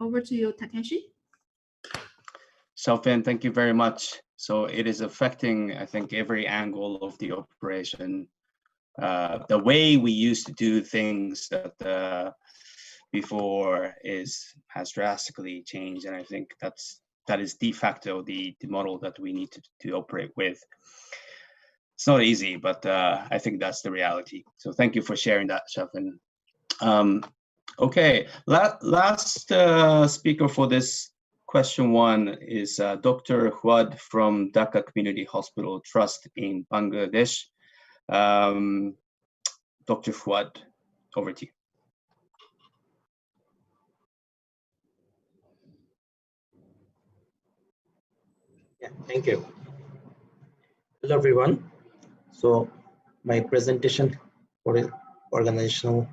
Over to you, Takeshi. Xiaofan, thank you very much. So it is affecting, I think, every angle of the operation. The way we used to do things that before has drastically changed, and I think that is de facto the model that we need to operate with. It's not easy, but I think that's the reality. So thank you for sharing that, Xiaofan. Okay, last speaker for this question one is Dr. Huad from Dhaka Community Hospital Trust in Bangladesh. Dr. Huad, over to you. Yeah, thank you. Hello, everyone. So my presentation for organizational.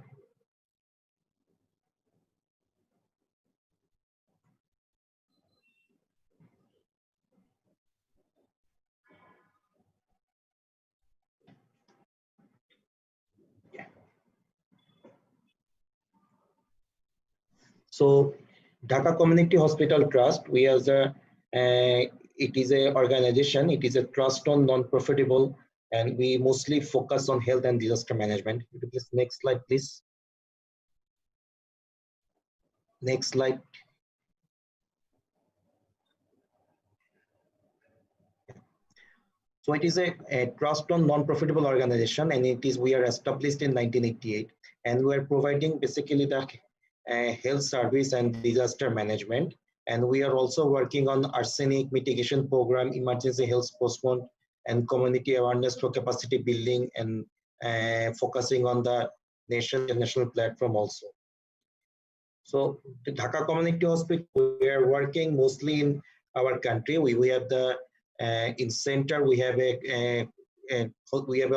Yeah. So Dhaka Community Hospital Trust, we as a, it is a organization, it is a trust on non-profitable, and we mostly focus on health and disaster management. Please, next slide, please. Next slide. So it is a trust on non-profitable organization, and we are established in 1988, and we are providing basically the health service and disaster management. And we are also working on arsenic mitigation program, emergency health postpone, and community awareness for capacity building, and focusing on the national platform also. So the Dhaka Community Hospital, we are working mostly in our country. We have the in center we have a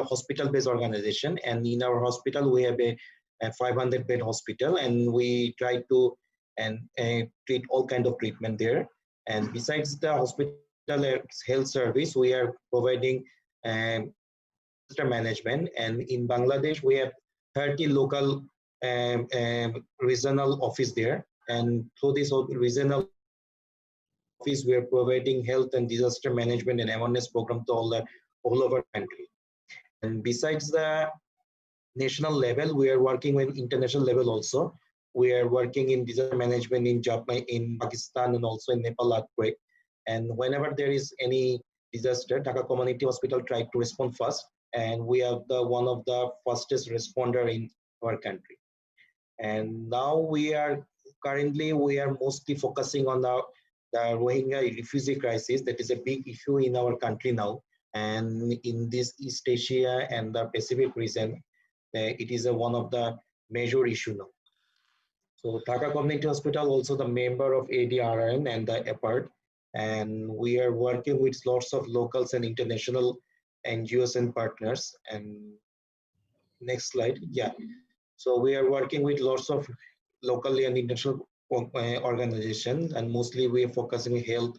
hospital-based organization, and in our hospital we have a 500-bed hospital, and we try to treat all kind of treatment there. And besides the hospital health service, we are providing disaster management. And in Bangladesh, we have 30 local regional office there, and through this regional office, we are providing health and disaster management and awareness program to all over country. And besides the national level, we are working with international level also. We are working in disaster management in Japan, in Pakistan, and also in Nepal earthquake. And whenever there is any disaster, Dhaka Community Hospital tried to respond fast, and we are one of the fastest responder in our country. And now we are mostly focusing on the Rohingya refugee crisis. That is a big issue in our country now, and in this East Asia and the Pacific region, it is one of the major issue now. So Dhaka Community Hospital also the member of ADRN and the EPART, and we are working with lots of locals and international NGOs and partners. And next slide, yeah. So we are working with lots of locally and international organizations, and mostly we are focusing on health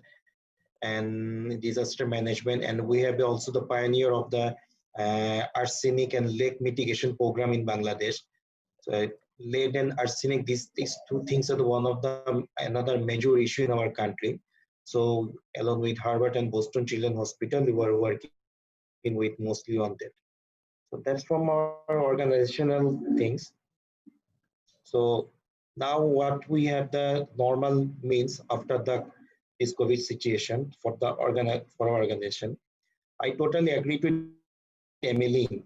and disaster management. And we have also the pioneer of the arsenic and lead mitigation program in Bangladesh. So lead and arsenic, these two things are one of the another major issue in our country. So along with Harvard and Boston Children's Hospital, we were working with mostly on that. So that's from our organizational things. So now what we have the normal means after this COVID situation for our organization. I totally agree with Emily.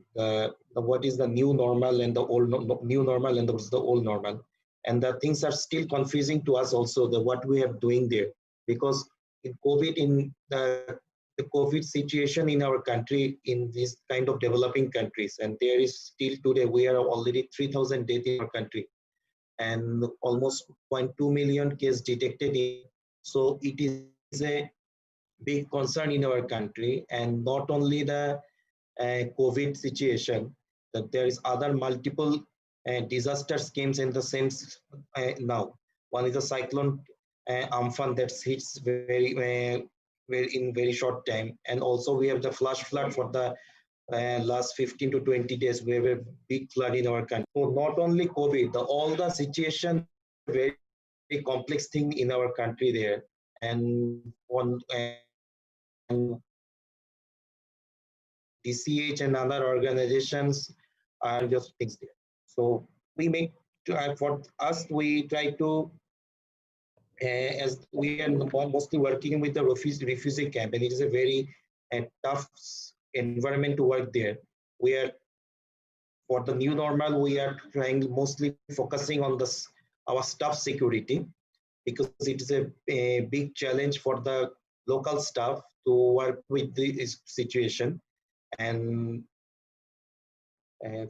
What is the new normal and the old new normal, and what's the old normal, and the things are still confusing to us also. What we are doing there, because in COVID, in the COVID situation in our country, in this kind of developing countries, and there is still today we are already 3,000 deaths in our country, and almost 0.2 million cases detected. So it is a big concern in our country, and not only the COVID situation, that there is other multiple disaster schemes in the sense now. One is a cyclone Amphan that hits very in very short time, and also we have the flash flood for the last 15 to 20 days, we have a big flood in our country. So not only COVID, all the situation, very, very complex thing in our country there. And DCH and other organizations are just things there. So we make, for us, we try to, as we are mostly working with the refugee camp, and it is a very tough environment to work there. We are, for the new normal, we are trying mostly focusing on our staff security, because it is a big challenge for the local staff to work with this situation. And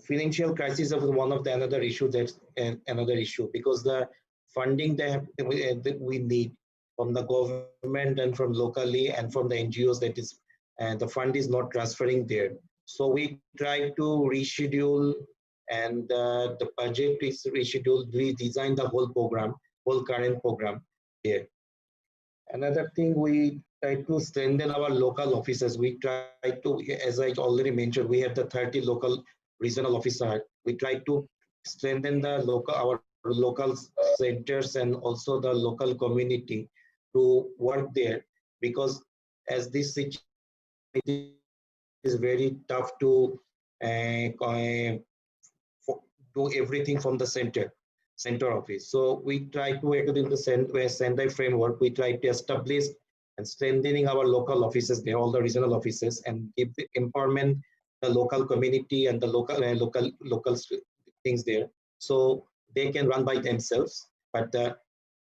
financial crisis is one of the another issue, that's another issue, because the funding that we need from the government and from locally and from the NGOs, that is, the fund is not transferring there. So we try to reschedule, and the budget is rescheduled, redesign the whole program, whole current program here. Another thing, we try to strengthen our local offices. We try to, as I already mentioned, we have the 30 local regional officers. We try to strengthen the our local centers and also the local community to work there, because as this situation is very tough to do everything from the center office. So we try to, according to the Sendai framework, we try to establish and strengthening our local offices there, all the regional offices, and give the empowerment the local community and the local things there, so they can run by themselves. But the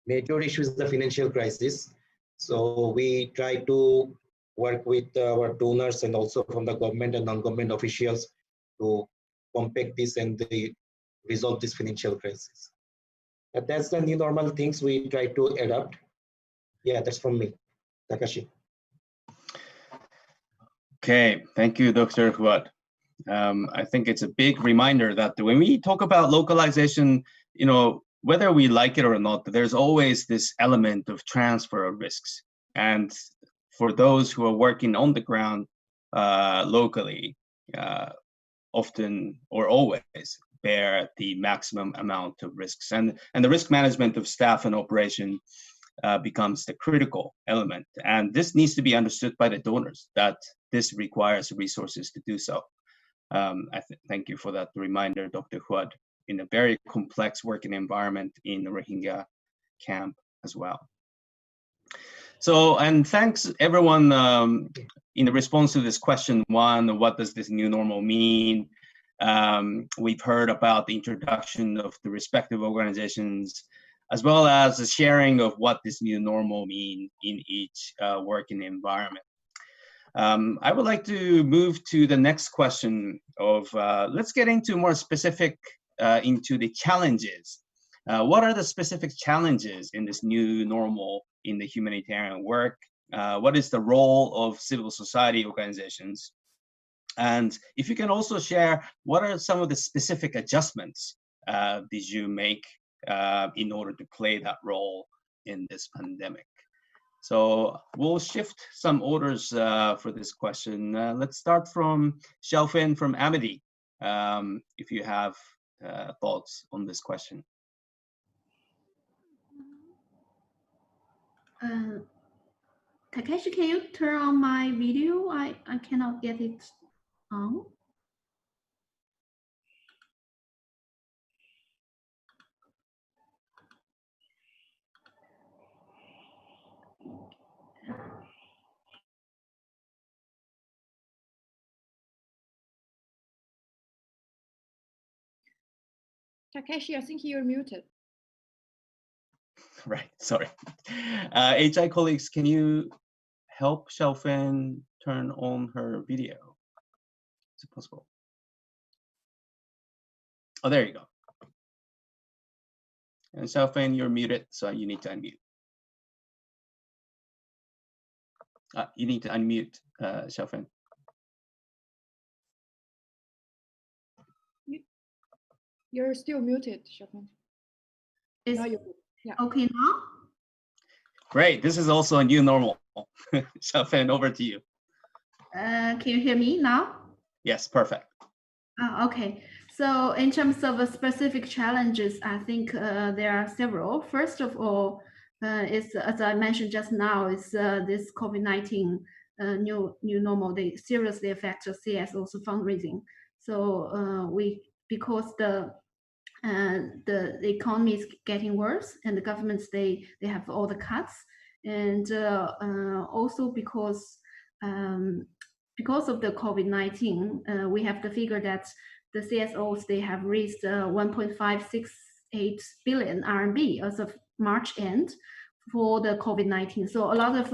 major issue is the financial crisis. So we try to work with our donors and also from the government and non-government officials to compact this and resolve this financial crisis. But that's the new normal things we try to adapt. Yeah, that's from me, Takashi. Okay, thank you, Dr. Huat. I think it's a big reminder that when we talk about localization, whether we like it or not, there's always this element of transfer of risks. And for those who are working on the ground locally, often or always bear the maximum amount of risks. And the risk management of staff and operation becomes the critical element. And this needs to be understood by the donors, that this requires resources to do so. Thank you for that reminder, Dr. Huat, in a very complex working environment in the Rohingya camp as well. So, and thanks everyone in response to this question one, what does this new normal mean? We've heard about the introduction of the respective organizations, as well as the sharing of what this new normal means in each working environment. I would like to move to the next question of, let's get into more specific into the challenges. What are the specific challenges in this new normal in the humanitarian work? What is the role of civil society organizations? And if you can also share, what are some of the specific adjustments did you make in order to play that role in this pandemic? So we'll shift some orders for this question. Let's start from Xiaofan from Amity, if you have thoughts on this question. Takeshi, can you turn on my video? I cannot get it on. Takeshi, I think you're muted. Right, sorry. HI colleagues, can you help Xiaofan turn on her video? Is it possible? Oh, there you go. And Xiaofan, you're muted, so you need to unmute. You need to unmute, Xiaofan. You're still muted, Xiaofan. Is now yeah. Okay now? Great, this is also a new normal. Xiaofan, over to you. Can you hear me now? Yes, perfect. Okay, so in terms of specific challenges, I think there are several. First of all, is as I mentioned just now, is this COVID-19 new normal. They seriously affect CSO's fundraising. So because the economy is getting worse, and the governments they have all the cuts, and also because of the COVID-19, we have the figure that the CSOs they have raised 1.568 billion RMB as of March end for the COVID-19. So a lot of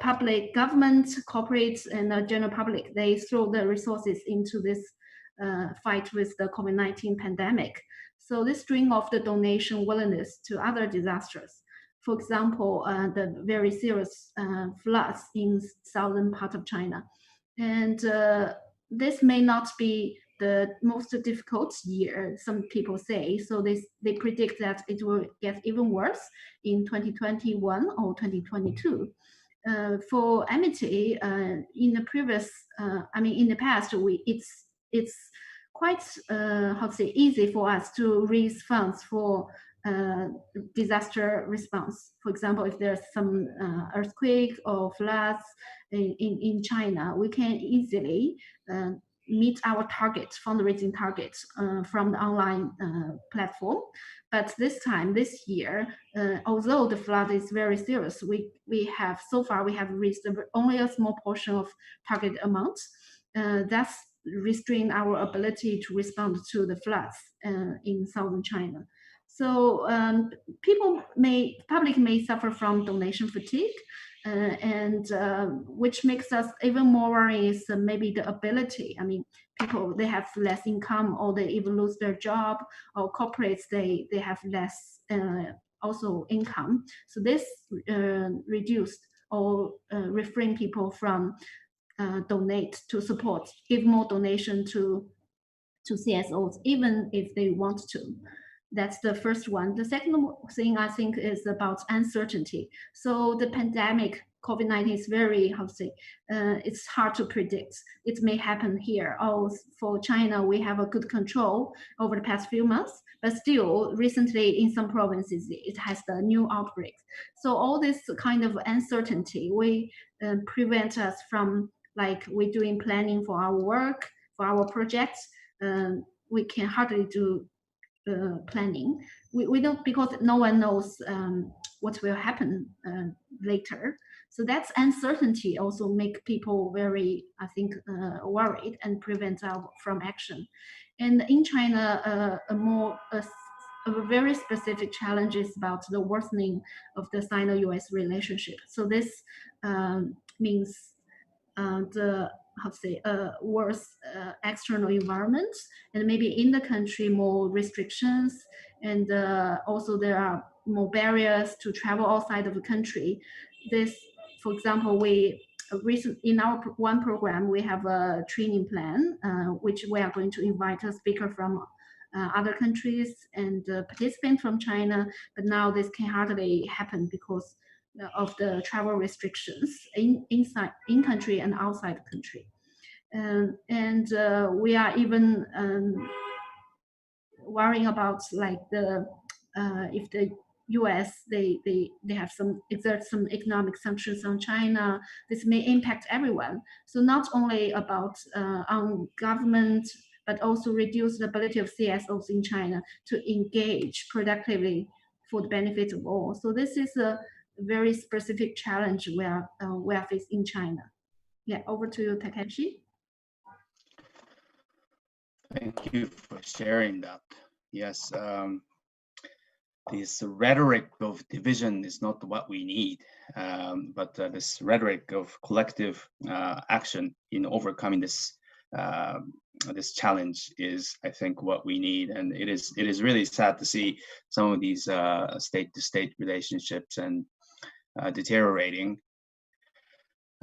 public government, corporates, and the general public they throw the resources into this fight with the COVID-19 pandemic. So this string of the donation willingness to other disasters. For example, the very serious floods in southern part of China. And this may not be the most difficult year, some people say. So they predict that it will get even worse in 2021 or 2022. For Amity, in the previous, in the past, it's quite how to say easy for us to raise funds for disaster response. For example, if there's some earthquake or floods in China, we can easily meet our targets, fundraising targets from the online platform. But this year, although the flood is very serious, we have raised only a small portion of target amounts. That's restrain our ability to respond to the floods in southern China. So public may suffer from donation fatigue, and which makes us even more worried is maybe the ability. I mean, people they have less income, or they even lose their job, or corporates they have less also income. So this reduced or refrain people from donate to support, give more donation to CSOs, even if they want to. That's the first one. The second thing I think is about uncertainty. So the pandemic, COVID-19 is very, it's hard to predict. It may happen here. Oh, for China, we have a good control over the past few months, but still recently in some provinces, it has the new outbreaks. So all this kind of uncertainty, we prevent us from we're doing planning for our work, for our projects. We can hardly do planning. We don't, because no one knows what will happen later. So that's uncertainty also make people very, I think, worried and prevent us from action. And in China, a very specific challenge is about the worsening of the Sino-US relationship. So this means the worse external environment, and maybe in the country more restrictions, and also there are more barriers to travel outside of the country. This, for example, in our one program we have a training plan which we are going to invite a speaker from other countries and participants from China, but now this can hardly happen because of the travel restrictions in country and outside the country. And we are even worrying about if the US they have exert some economic sanctions on China, this may impact everyone. So not only about on government, but also reduce the ability of CSOs in China to engage productively for the benefit of all. So this is a very specific challenge we are facing in China. Yeah, over to you, Takeshi. Thank you for sharing that. Yes, this rhetoric of division is not what we need, but this rhetoric of collective action in overcoming this this challenge is, I think, what we need. And it is really sad to see some of these state-to-state relationships and deteriorating.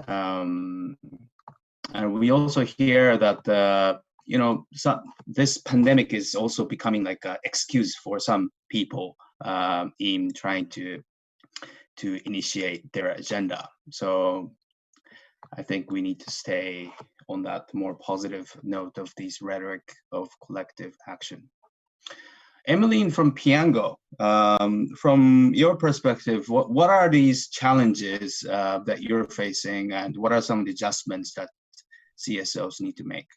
And we also hear that this pandemic is also becoming like an excuse for some people in trying to initiate their agenda. So I think we need to stay on that more positive note of these rhetoric of collective action. Emmeline from Piango, from your perspective, what are these challenges that you're facing, and what are some of the adjustments that CSOs need to make?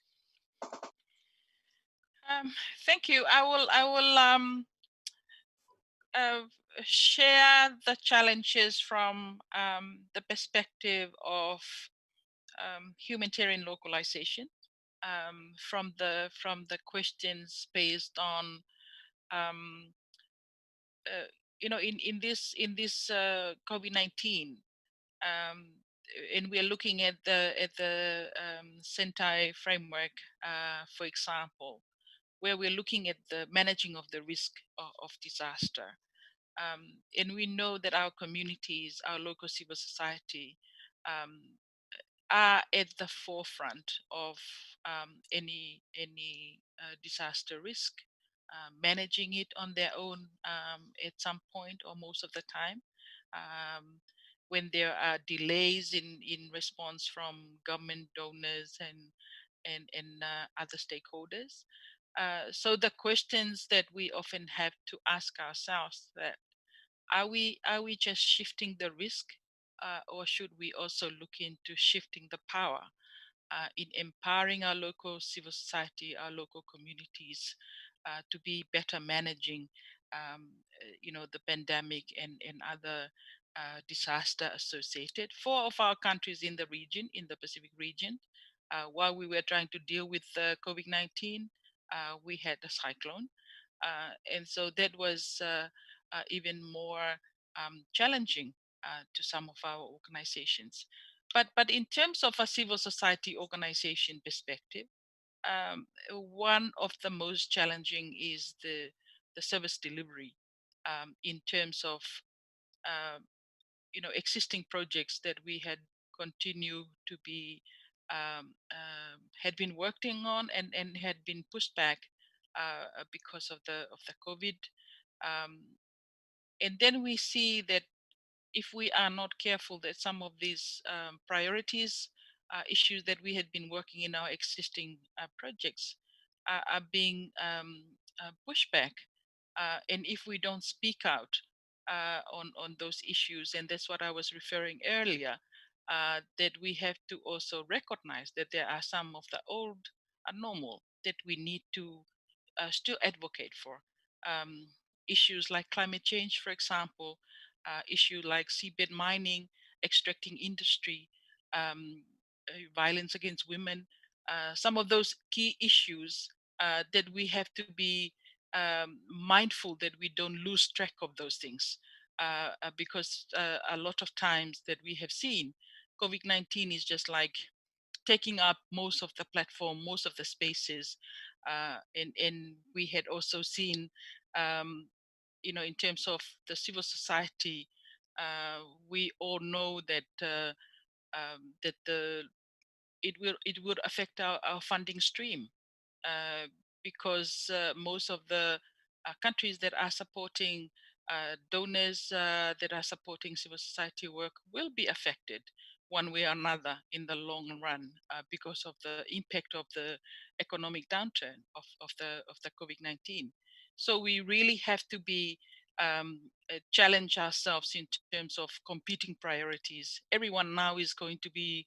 Thank you. I will share the challenges from the perspective of humanitarian localization, from the questions based on in this COVID-19, and we are looking at the Sentai framework, for example, where we're looking at the managing of the risk of disaster. And we know that our communities, our local civil society, are at the forefront of any disaster risk, managing it on their own at some point or most of the time. When there are delays in response from government donors and other stakeholders. So the questions that we often have to ask ourselves, that are we just shifting the risk, or should we also look into shifting the power in empowering our local civil society, our local communities, to be better managing the pandemic and other disaster associated. 4 of our countries in the region, in the Pacific region, while we were trying to deal with COVID-19, we had a cyclone. And so that was even more challenging to some of our organizations. But in terms of a civil society organization perspective, one of the most challenging is the service delivery, in terms of existing projects that we had continued to be had been working on and had been pushed back because of the COVID. And then we see that if we are not careful, that some of these priorities, issues that we had been working in our existing projects are being pushed back. And if we don't speak out on those issues, and that's what I was referring earlier, that we have to also recognize that there are some of the old normal that we need to still advocate for. Issues like climate change, for example, issue like seabed mining, extracting industry, violence against women, some of those key issues that we have to be mindful that we don't lose track of those things, because a lot of times that we have seen, COVID-19 is just like taking up most of the platform, most of the spaces, and we had also seen, in terms of the civil society, we all know that that it would affect our funding stream, because most of the countries that are supporting donors, that are supporting civil society work will be affected one way or another in the long run, because of the impact of the economic downturn of the COVID-19. So we really have to be challenge ourselves in terms of competing priorities. Everyone now is going to be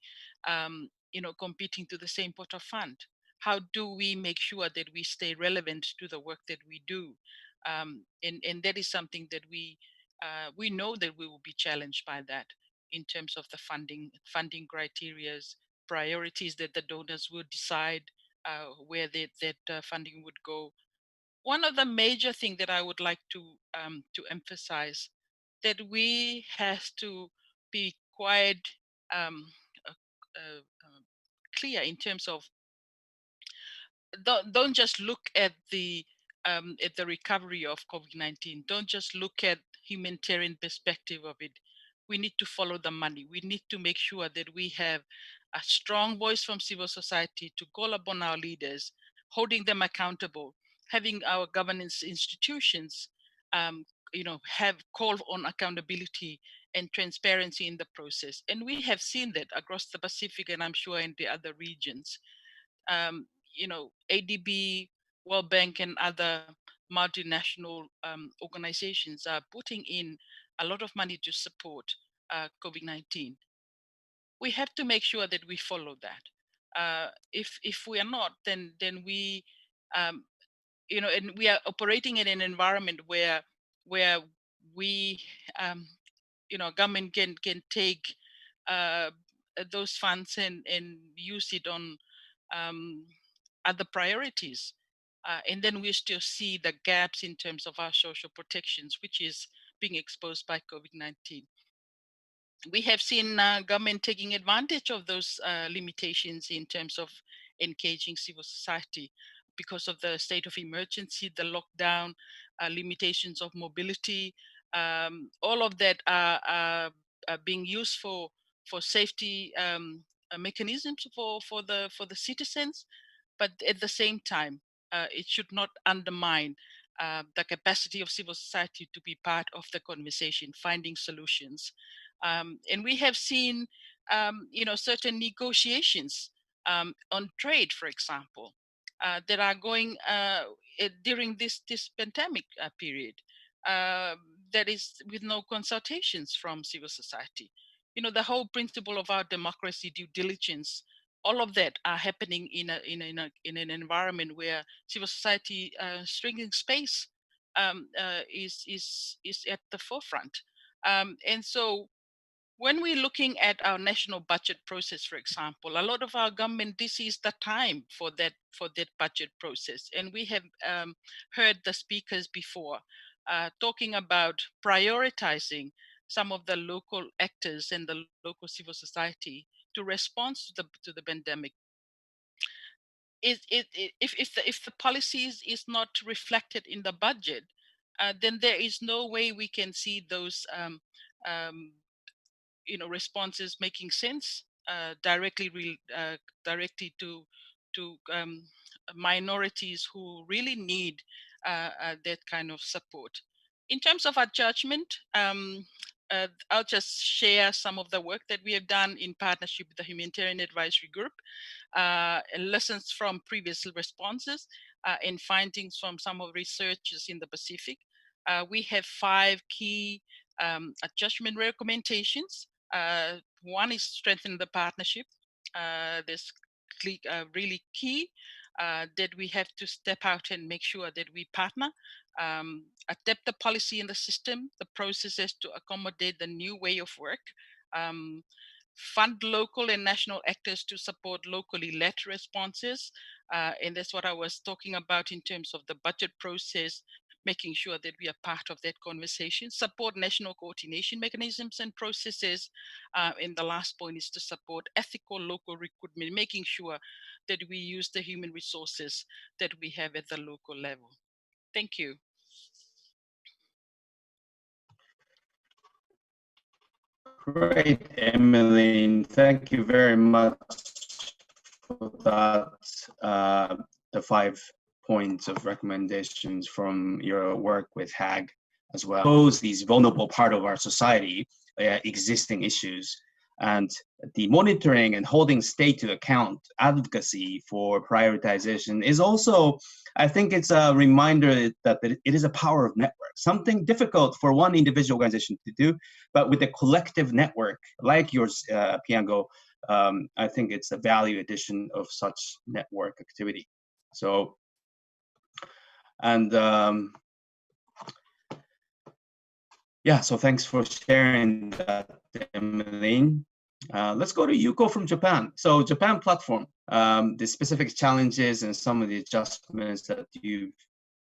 competing to the same pot of fund. How do we make sure that we stay relevant to the work that we do? And that is something that we know that we will be challenged by that in terms of the funding criterias, priorities that the donors will decide where that funding would go. One of the major things that I would like to emphasize, that we have to be quite uh, clear in terms of don't just look at the recovery of COVID-19. Don't just look at humanitarian perspective of it. We need to follow the money. We need to make sure that we have a strong voice from civil society to call upon our leaders, holding them accountable, having our governance institutions have called on accountability and transparency in the process. And we have seen that across the Pacific, and I'm sure in the other regions. ADB, World Bank, and other multinational organizations are putting in a lot of money to support COVID-19. We have to make sure that we follow that. If we are not, then we, and we are operating in an environment where we, government can take those funds and use it on other priorities. And then we still see the gaps in terms of our social protections, which is being exposed by COVID-19. We have seen government taking advantage of those limitations in terms of engaging civil society because of the state of emergency, the lockdown, limitations of mobility. All of that are being used for safety mechanisms for the citizens, but at the same time, it should not undermine the capacity of civil society to be part of the conversation, finding solutions. And we have seen, certain negotiations on trade, for example, that are going during this pandemic period. That is with no consultations from civil society. The whole principle of our democracy, due diligence, all of that are happening in an environment where civil society shrinking space is at the forefront. And so when we're looking at our national budget process, for example, a lot of our government, this is the time for that budget process. And we have heard the speakers before talking about prioritizing some of the local actors and the local civil society to respond to the pandemic. If the policies is not reflected in the budget, then there is no way we can see those responses making sense directly to minorities who really need that kind of support. In terms of our judgment, I'll just share some of the work that we have done in partnership with the Humanitarian Advisory Group, lessons from previous responses, and findings from some of researchers in the Pacific. We have 5 key judgment recommendations. One is strengthen the partnership. This really key that we have to step out and make sure that we partner, adapt the policy in the system, the processes to accommodate the new way of work, fund local and national actors to support locally led responses. And that's what I was talking about in terms of the budget process, making sure that we are part of that conversation, support national coordination mechanisms and processes. And the last point is to support ethical local recruitment, making sure that we use the human resources that we have at the local level. Thank you. Great, Emmeline. Thank you very much for that. The 5 points of recommendations from your work with HAG as well. Those these vulnerable part of our society, existing issues, and the monitoring and holding state to account advocacy for prioritization is also, I think it's a reminder that it is a power of network, something difficult for one individual organization to do, but with a collective network like yours, Piango, I think it's a value addition of such network activity. So, and yeah, so thanks for sharing that, Emmeline. Let's go to Yuko from Japan. So Japan platform, the specific challenges and some of the adjustments that you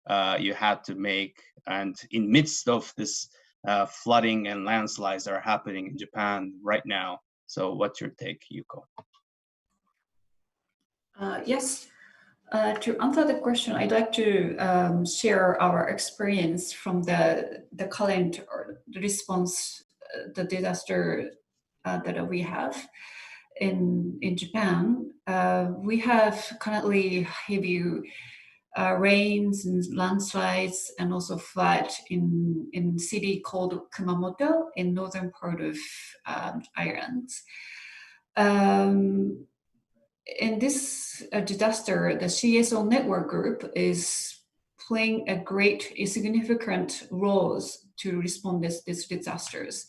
had to make, and in midst of this flooding and landslides that are happening in Japan right now. So what's your take, Yuko? Yes. To answer the question, I'd like to share our experience from the current response, the disaster that we have in Japan. We have currently heavy rains and landslides, and also flood in city called Kumamoto in northern part of Ireland. In this disaster, the CSO network group is playing a significant roles to respond to these disasters.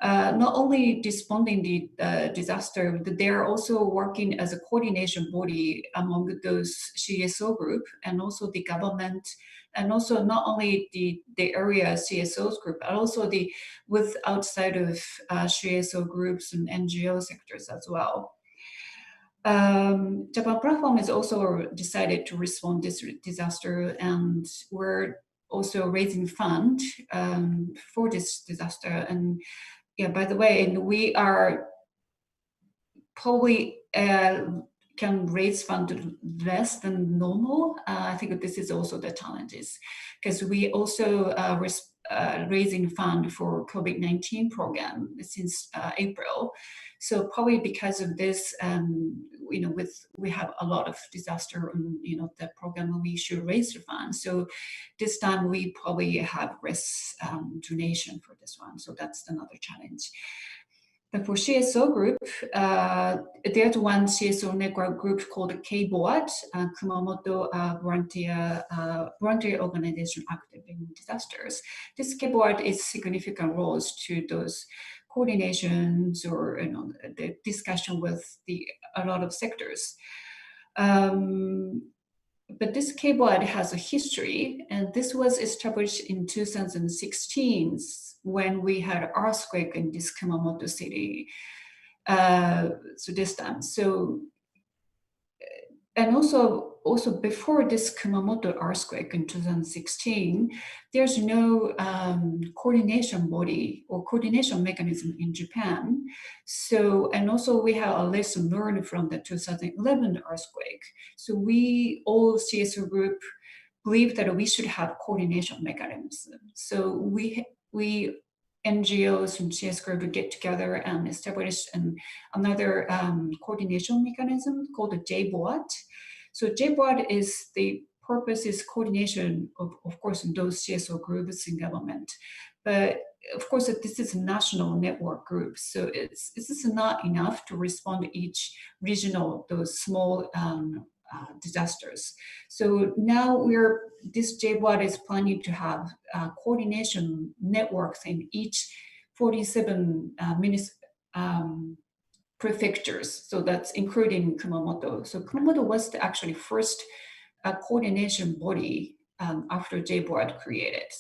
Not only responding the disaster, but they are also working as a coordination body among those CSO group and also the government, and also not only the area CSOs group, but also with outside of CSO groups and NGO sectors as well. Japan Platform has also decided to respond to this disaster, and we're also raising fund for this disaster. And yeah, by the way, and we are probably can raise fund less than normal. I think this is also the challenges, because we also raising fund for COVID-19 program since April. So probably because of this, we have a lot of disaster on the program, we should raise the fund. So this time we probably have less donation for this one. So that's another challenge. But for CSO group, there's one CSO network group called K-Board, Kumamoto Volunteer Organization Active in Disasters. This K-Board is significant roles to those coordinations or the discussion with a lot of sectors. But this K-Board has a history, and this was established in 2016 when we had an earthquake in this Kumamoto city. So this time, and also before this Kumamoto earthquake in 2016, there's no coordination body or coordination mechanism in Japan. So, and also we have a lesson learned from the 2011 earthquake. So we all CSO group believe that we should have coordination mechanism. So we NGOs and CS group would get together and establish another coordination mechanism called the J-Board. So J-Board is the purpose is coordination of course in those CSO groups in government, but of course this is a national network group, so this is not enough to respond to each regional those small disasters. So now this J-Board is planning to have coordination networks in each 47 prefectures. So that's including Kumamoto. So Kumamoto was the actually first coordination body after J-Board created.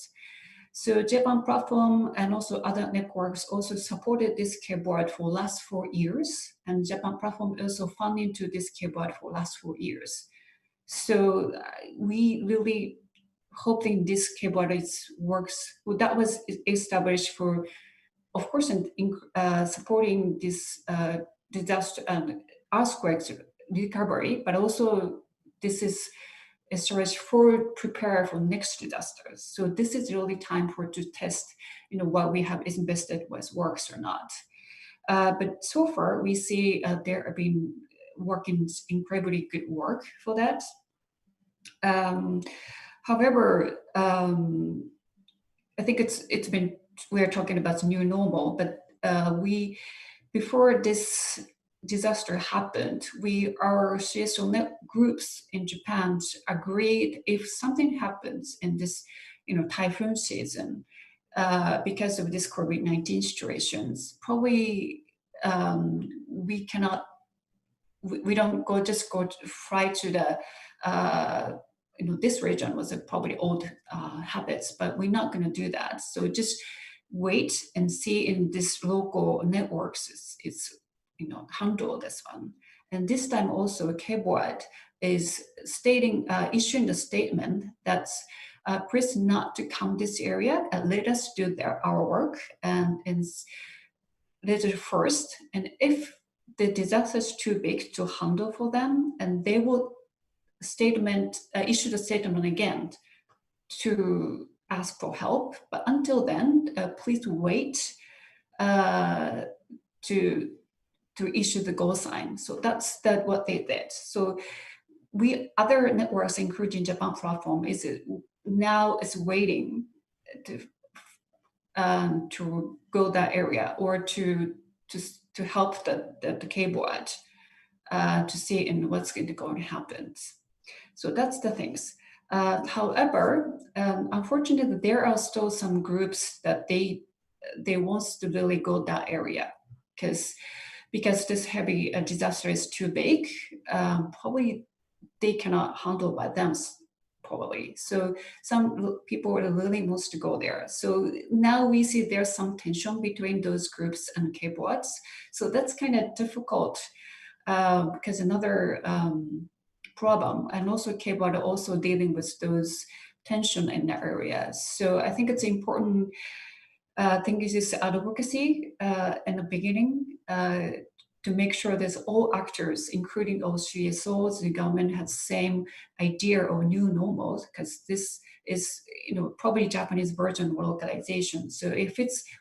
So Japan Platform and also other networks also supported this K-Board for last 4 years, and Japan Platform also funding to this K-Board for last 4 years. So we really hoping this K-Board works. Well, that was established for, of course, in supporting this disaster and earthquakes recovery, but also this is a storage for prepare for next disasters. So this is really time to test, what we have invested was works or not. But so far we see there have been working incredibly good work for that. However, I think it's been, we are talking about new normal, but before this disaster happened, our CSO net groups in Japan agreed if something happens in this, typhoon season, because of this COVID-19 situations, probably we don't fly to the, this region was probably old habits, but we're not going to do that. So just wait and see in this local networks, it's handle this one. And this time also K-Board is issuing a statement that's please not to come this area and let us do our work and let it first. And if the disaster is too big to handle for them, and they will issue the statement again to ask for help. But until then, please wait to issue the go sign. So that's what they did. So other networks, including Japan platform, is now is waiting to go that area or to help the keyboard to see in what's going to happen. So that's the things. However, unfortunately, there are still some groups that they wants to really go that area because this heavy disaster is too big. Probably they cannot handle by them. Probably. So some people really wants to go there. So now we see there's some tension between those groups and keyboards. So that's kind of difficult because another problem, and also keyboard also dealing with those tension in the area. So I think it's important. I think this is advocacy in the beginning to make sure that all actors, including all CSOs, the government has the same idea of new normals, because this is, probably Japanese version of localization. So if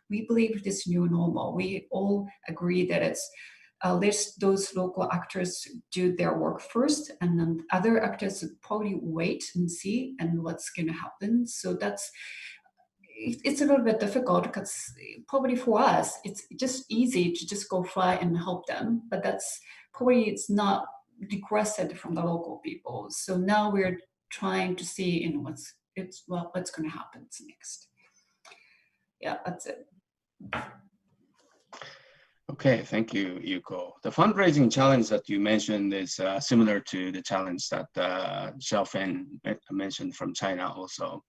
we believe this new normal, we all agree that it's let those local actors do their work first, and then other actors probably wait and see and what's going to happen. So it's a little bit difficult because probably for us, it's just easy to just go fly and help them, but that's probably it's not requested from the local people. So now we're trying to see what's going to happen next. Yeah, that's it. Okay, thank you, Yuko. The fundraising challenge that you mentioned is similar to the challenge that Xiaofeng mentioned from China also.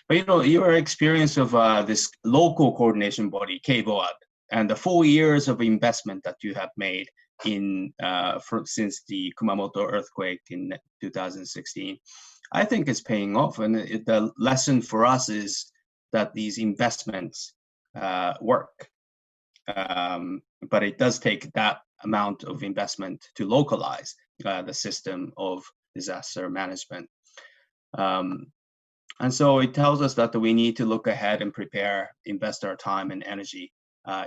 But your experience of this local coordination body, KBOAD, and the 4 years of investment that you have made since the Kumamoto earthquake in 2016, I think is paying off. And the lesson for us is that these investments work. But it does take that amount of investment to localize the system of disaster management. And so it tells us that we need to look ahead and prepare, invest our time and energy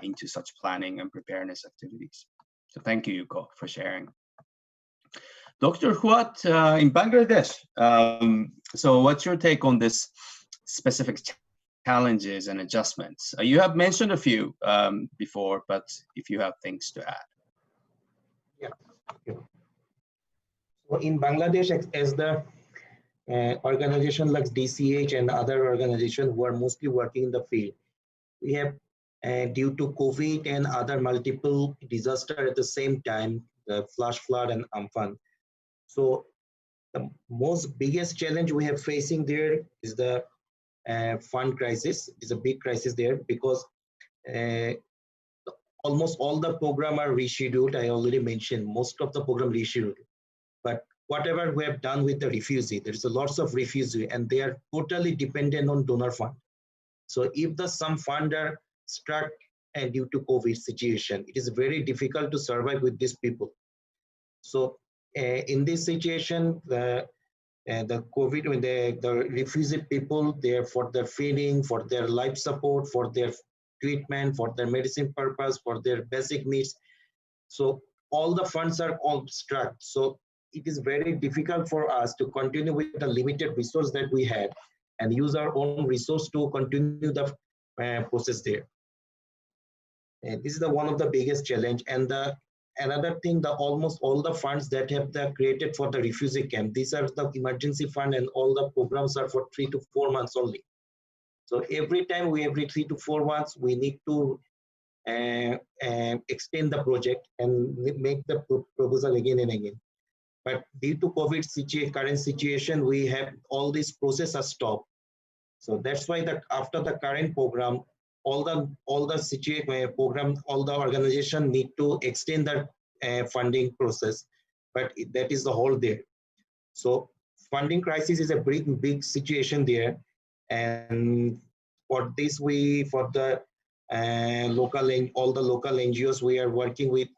into such planning and preparedness activities. So thank you, Yuko, for sharing. Dr. Huat, in Bangladesh, so what's your take on this specific challenges and adjustments? You have mentioned a few before, but if you have things to add. Yeah. So in Bangladesh, as the organization like DCH and other organizations who are mostly working in the field, we have due to COVID and other multiple disasters at the same time, the flash flood and Amphan. So the most biggest challenge we have facing there is the fund crisis. It's a big crisis there because almost all the program are rescheduled. I already mentioned most of the program rescheduled, but whatever we have done with the refugee, there's a lots of refugee and they are totally dependent on donor fund. So if some fund are struck due to COVID situation, it is very difficult to survive with these people. So in this situation, the COVID, when the refugee people, they're for their feeding, for their life support, for their treatment, for their medicine purpose, for their basic needs. So all the funds are all struck. So it is very difficult for us to continue with the limited resource that we have and use our own resource to continue the process there. This is one of the biggest challenge. And another thing, almost all the funds that have created for the refugee camp, these are the emergency fund and all the programs are for 3 to 4 months only. So every 3 to 4 months, we need to extend the project and make the proposal again and again. But due to COVID current situation, we have all these processes stopped. So that's why after the current program, all the situation program, all the organization need to extend their funding process. But that is the whole there. So funding crisis is a big situation there. And for this, for the all the local NGOs we are working with,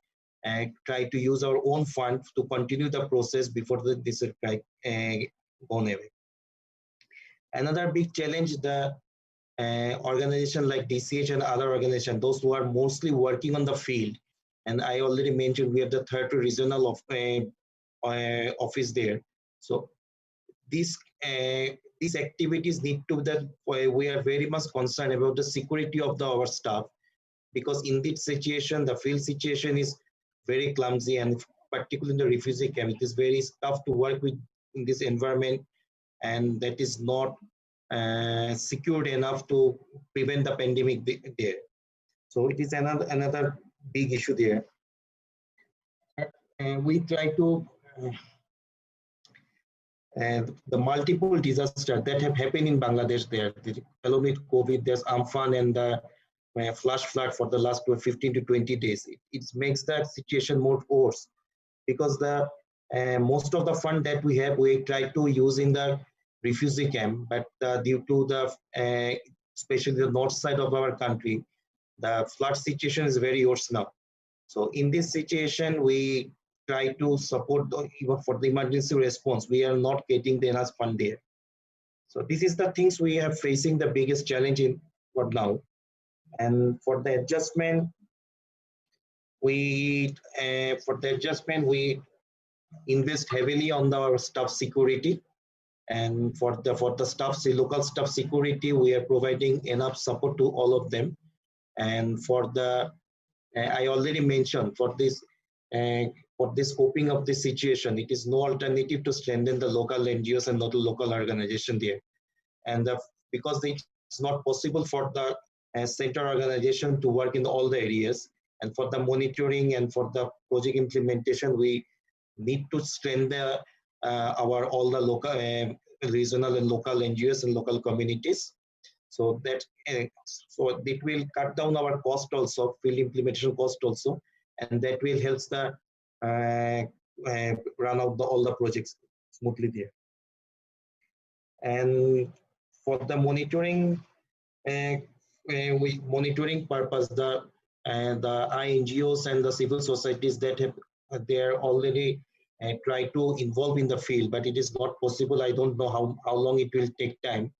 try to use our own fund to continue the process before this gone away. Another big challenge, the organization like DCH and other organizations, those who are mostly working on the field. And I already mentioned we have the 30 regional office there. So these activities need to that we are very much concerned about the security of our staff, because in this situation the field situation is very clumsy, and particularly in the refugee camp it is very tough to work with in this environment, and that is not secured enough to prevent the pandemic there. So it is another big issue there. And we try to the multiple disasters that have happened in Bangladesh there, along with COVID, there's Amphan and the flash flood for the last 15 to 20 days. It makes that situation more worse, because the most of the fund that we have, we try to use in the refugee camp, but due to the especially the north side of our country, the flood situation is very worse now. So in this situation, we try to support even for the emergency response. We are not getting the enough fund there. So this is the things we are facing the biggest challenge in for now. And for the adjustment, we invest heavily on our staff security. And for the staff, local staff security, we are providing enough support to all of them. And for the, I already mentioned, for this coping of the situation, it is no alternative to strengthen the local NGOs and not the local organization there. And because it's not possible for the center organization to work in all the areas, and for the monitoring and for the project implementation, we need to strengthen all the local, regional and local NGOs and local communities. So that so it will cut down our cost also, field implementation cost also, and that will help the run out all the projects smoothly there. And for the monitoring, monitoring purpose, the INGOs and the civil societies that have they are already try to involve in the field, but it is not possible. I don't know how long it will take time,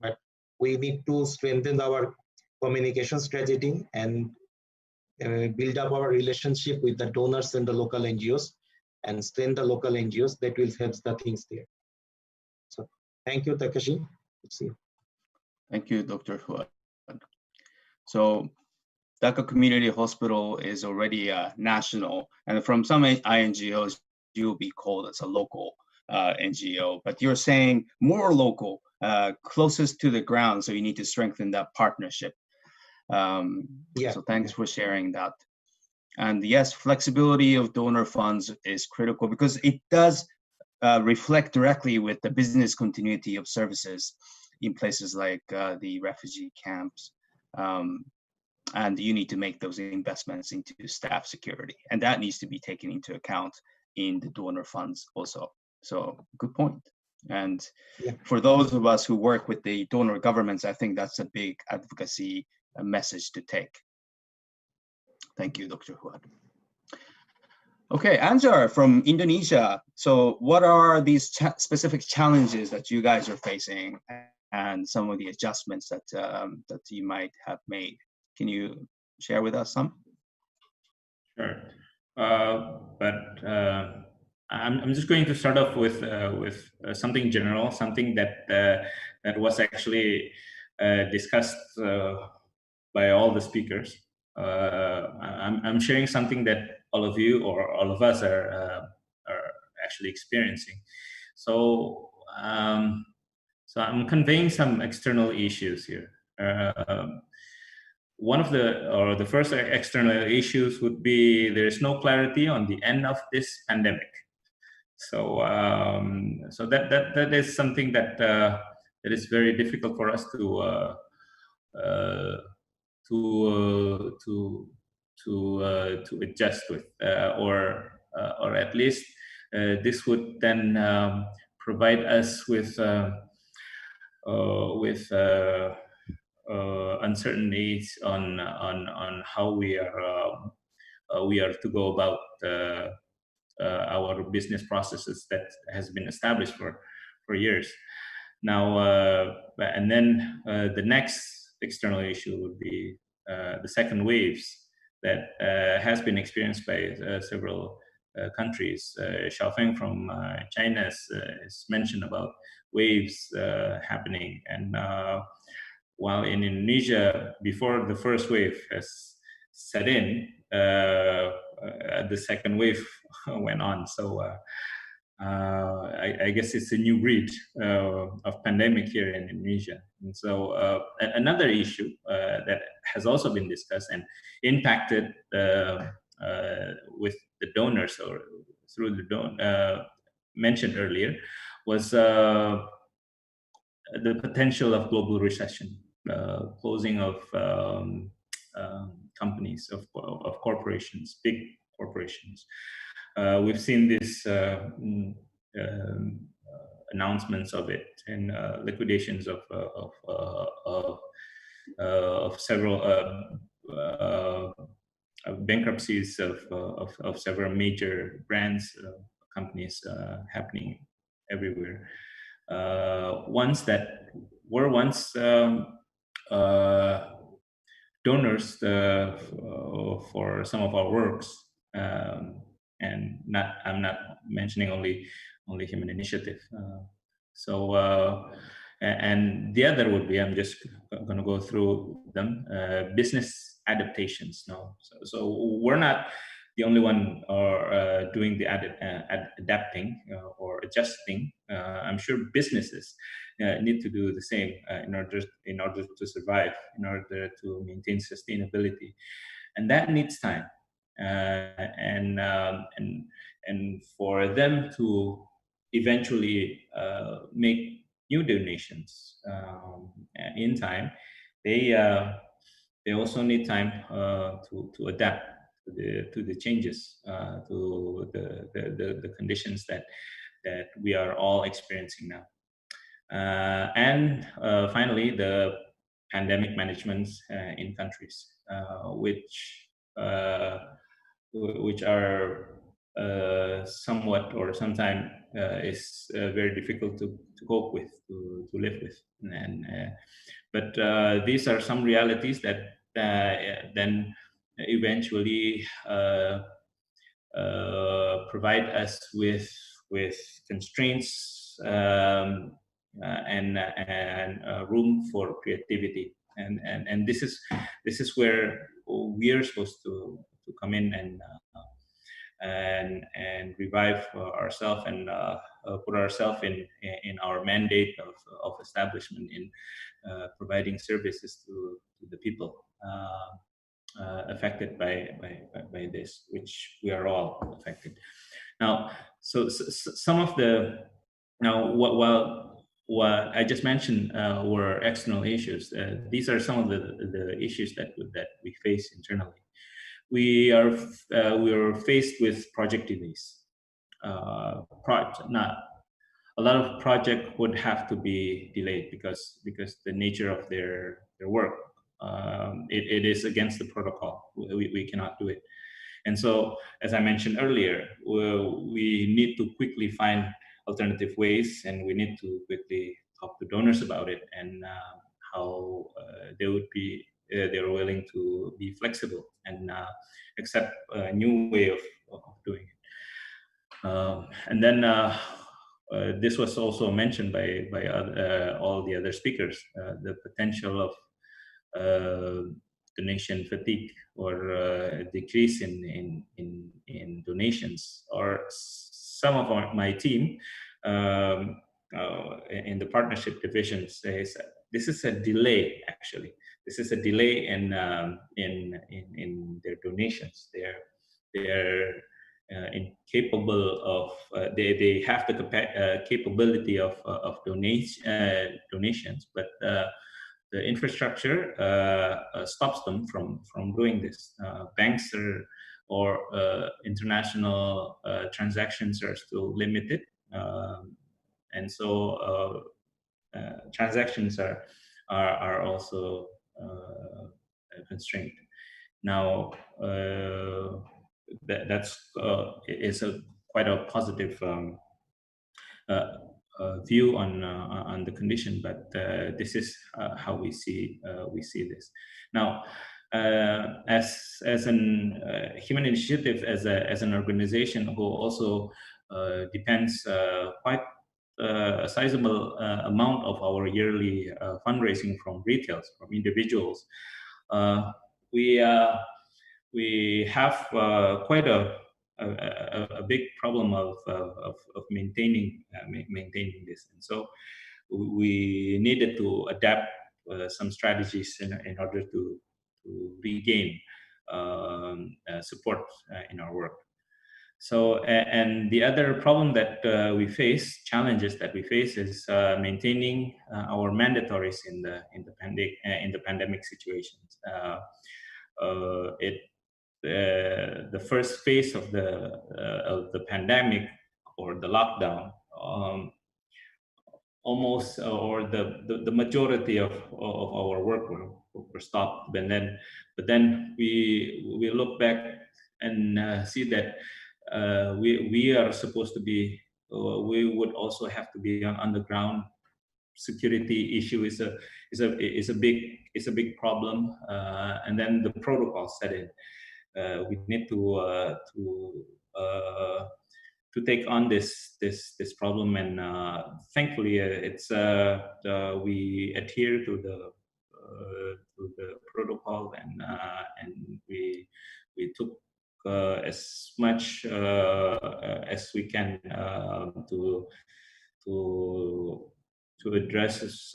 but we need to strengthen our communication strategy and build up our relationship with the donors and the local NGOs, and strengthen the local NGOs. That will help the things there. So thank you, Takashi. See you. Thank you, Dr. Fuad. So Dhaka Community Hospital is already national, and from some INGOs, you'll be called as a local NGO, but you're saying more local, closest to the ground, so you need to strengthen that partnership. Yeah. So thanks for sharing that. And yes, flexibility of donor funds is critical because it does reflect directly with the business continuity of services in places like the refugee camps. And you need to make those investments into staff security, and that needs to be taken into account in the donor funds also. So good point. And for those of us who work with the donor governments, I think that's a big advocacy message to take. Thank you, Dr. Fuad. Okay, Anjar from Indonesia. So what are these specific challenges that you guys are facing and some of the adjustments that, that you might have made? Can you share with us some? Sure, I'm just going to start off with something general, something that that was actually discussed by all the speakers. I'm sharing something that all of you or all of us are actually experiencing. So so I'm conveying some external issues here. One of the first external issues would be there is no clarity on the end of this pandemic. So so that is something that that is very difficult for us to adjust with, or at least this would then provide us with uncertainties on how we are to go about our business processes that has been established for years now. And then the next external issue would be the second waves that has been experienced by several countries. Xiaofeng from China has mentioned about waves happening, and while in Indonesia, before the first wave has set in, the second wave went on. So I guess it's a new breed of pandemic here in Indonesia. And so another issue that has also been discussed and impacted with the donors or through the mentioned earlier was the potential of global recession, closing of companies, of corporations, big corporations. We've seen this announcements of it and liquidations of several bankruptcies of several major brands, companies happening everywhere. Ones that were once donors for some of our works, and I'm not mentioning only Human Initiative. And the other would be, I'm just going to go through them, business adaptations. No, so we're not the only one doing the adapting or adjusting. I'm sure businesses need to do the same in order to survive, in order to maintain sustainability, and that needs time. And for them to eventually make new donations in time, they also need time to adapt to the changes, to the conditions that we are all experiencing now. And finally, the pandemic management in countries, which are somewhat or sometimes is very difficult to cope with, to live with. But these are some realities that then eventually provide us with constraints and room for creativity, and this is where we are supposed to come in and revive ourselves and put ourselves in our mandate of establishment in providing services to the people affected by this, which we are all affected. Now, so some of the what I just mentioned were external issues. These are some of the issues that we face internally. We are faced with project delays. A lot of projects would have to be delayed because the nature of their work. It is against the protocol. We cannot do it. And so, as I mentioned earlier, we need to quickly find alternative ways, and we need to quickly talk to donors about it and how they're willing to be flexible and accept a new way of doing it. And then this was also mentioned by all the other speakers, the potential of donation fatigue or decrease in donations. Or some of my team in the partnership division says this is a delay. Actually, this is a delay in their donations. They're incapable of they have the capability of donations, but the infrastructure stops them from doing this. Banks or international transactions are still limited, and so transactions are also constrained. Now that's is quite a positive view on the condition, but this is how we see this. Now, as an human initiative, as an organization who also depends quite a sizable amount of our yearly fundraising from retails, from individuals. We have quite a big problem of maintaining this, and so we needed to adapt some strategies in order to regain support in our work. So, and the other problem that we face, challenges that we face, is maintaining our mandatories in the pandemic situations. The first phase of the pandemic, or the lockdown, almost or the majority of our work were stopped. But then we look back and see that we are supposed to be, we would also have to be on the ground. Security issue is a big problem, and then the protocol set in. We need to take on this problem, and thankfully we adhere to the protocol, and we took as much as we can to address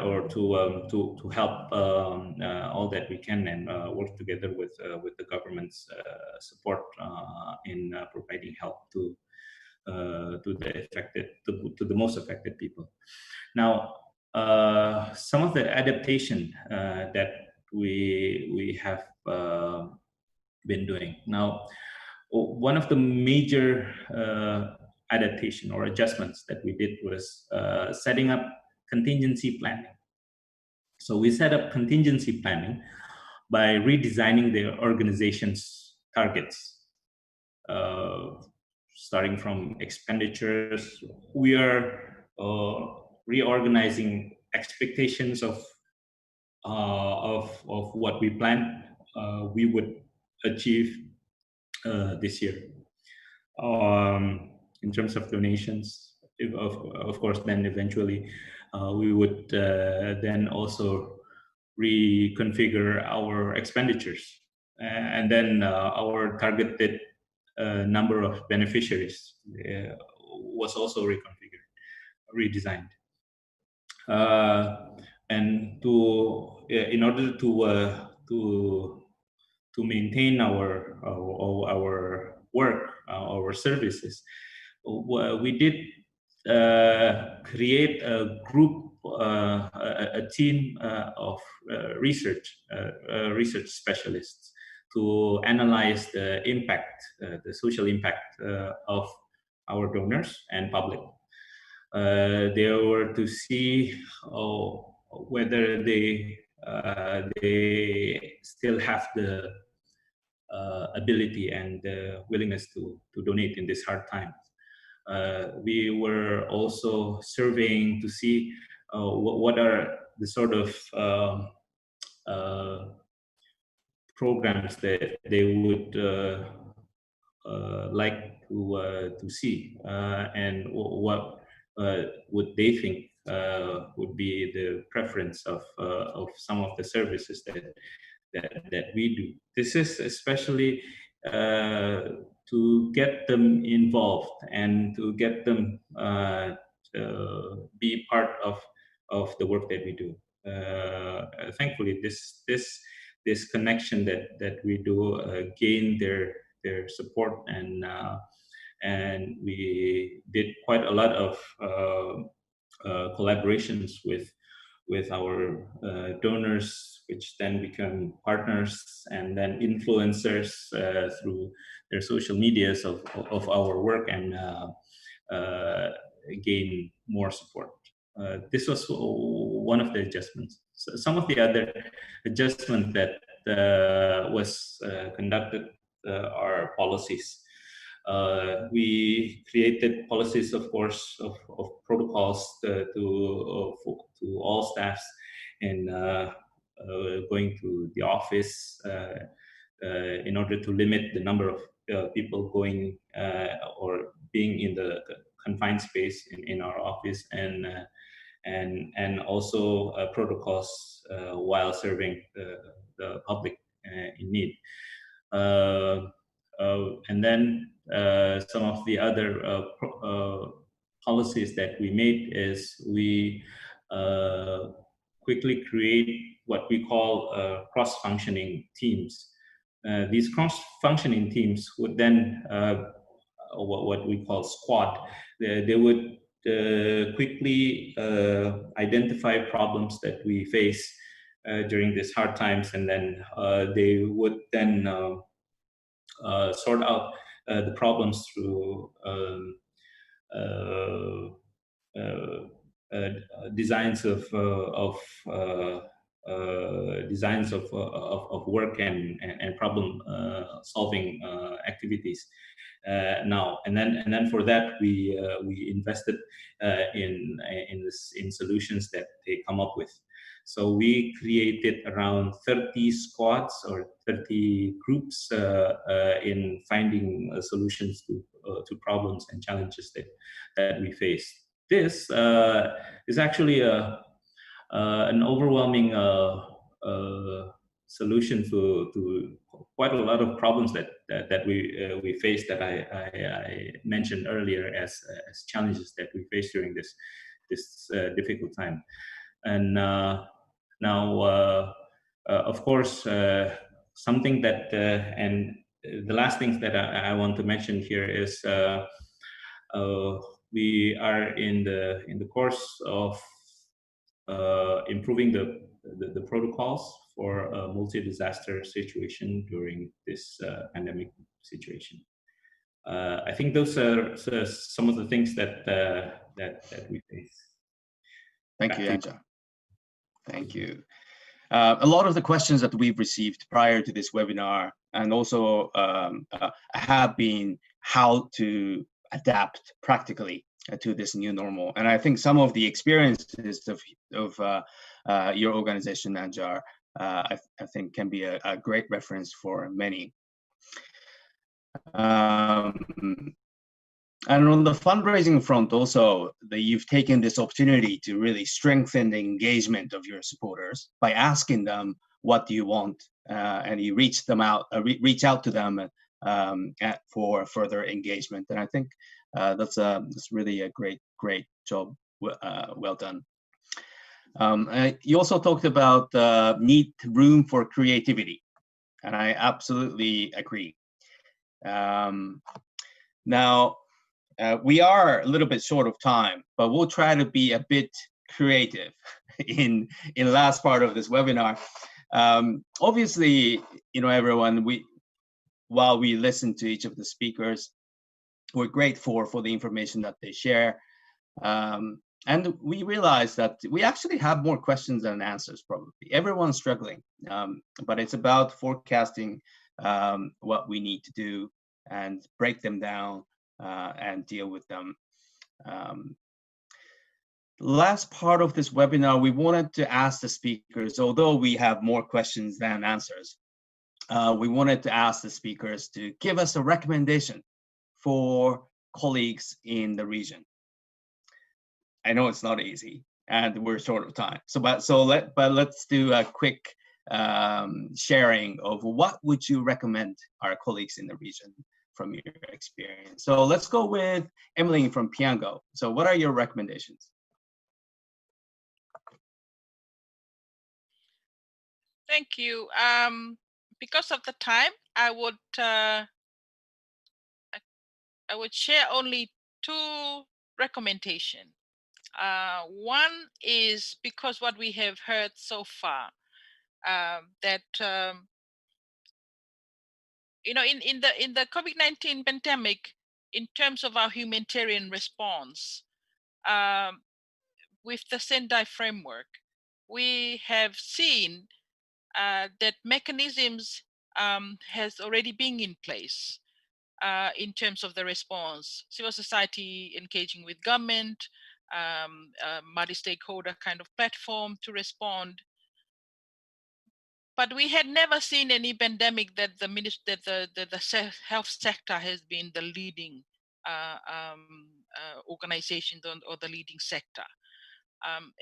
or to help all that we can, and work together with the government's support in providing help to the most affected people. Now, some of the adaptation that we have been doing. Now, one of the major adaptation or adjustments that we did was setting up contingency planning. So we set up contingency planning by redesigning the organization's targets. Starting from expenditures, we are reorganizing expectations of what we planned we would achieve this year. In terms of donations, of course, then eventually we would then also reconfigure our expenditures, and then our targeted number of beneficiaries was also reconfigured, redesigned, and in order to maintain our work, our services, we did create a group, a team of research specialists to analyze the impact, the social impact of our donors and public. They were to see whether they still have the ability and the willingness to donate in this hard time. We were also surveying to see what are the sort of programs that they would like to see, and what would they think would be the preference of some of the services that we do. This is especially to get them involved and to get them be part of the work that we do. Thankfully, this connection that we do gain their support, and we did quite a lot of collaborations with our donors, which then become partners and then influencers through their social medias of our work, and gain more support. This was one of the adjustments. So some of the other adjustments that was conducted are policies. We created policies, of course, of protocols to all staffs in going to the office in order to limit the number of people going or being in the confined space in our office, and also protocols while serving the public in need. And then some of the other policies that we made is we quickly create what we call cross-functioning teams. These cross-functioning teams would then, what we call squad, they would quickly identify problems that we face during these hard times, and then they would then sort out the problems through designs of work and problem solving activities now. And then for that we invested in solutions that they come up with. So we created around 30 squads or 30 groups in finding solutions to problems and challenges that we face. This is actually an overwhelming solution to quite a lot of problems that we face, that I mentioned earlier as challenges that we face during this difficult time. And now, of course, something that and the last things that I want to mention here is we are in the course of improving the protocols for a multi-disaster situation during this pandemic situation. I think those are some of the things that we face. Thank you, Anja. Thank you. A lot of the questions that we've received prior to this webinar and also have been how to adapt practically to this new normal. And I think some of the experiences of your organization, Anja, I think can be a great reference for many. And on the fundraising front also, you've taken this opportunity to really strengthen the engagement of your supporters by asking them, what do you want? And you reach out to them for further engagement. And I think that's really a great job. Well done. You also talked about need room for creativity, and I absolutely agree. Now, we are a little bit short of time, but we'll try to be a bit creative in the last part of this webinar. Obviously, everyone, while we listen to each of the speakers, we're grateful for the information that they share. And we realize that we actually have more questions than answers, probably. Everyone's struggling, but it's about forecasting what we need to do and break them down and deal with them. Last part of this webinar, we wanted to ask the speakers, although we have more questions than answers, we wanted to ask the speakers to give us a recommendation for colleagues in the region. I know it's not easy, and we're short of time. But let's do a quick sharing of what would you recommend our colleagues in the region from your experience. So let's go with Emily from Piango. So what are your recommendations? Thank you. Because of the time, I would share only two recommendations. One is because what we have heard so far, that in the COVID-19 pandemic, in terms of our humanitarian response, with the Sendai framework, we have seen that mechanisms has already been in place in terms of the response. Civil society engaging with government, multi-stakeholder kind of platform to respond. But we had never seen any pandemic that the health sector has been the leading organization or the leading sector.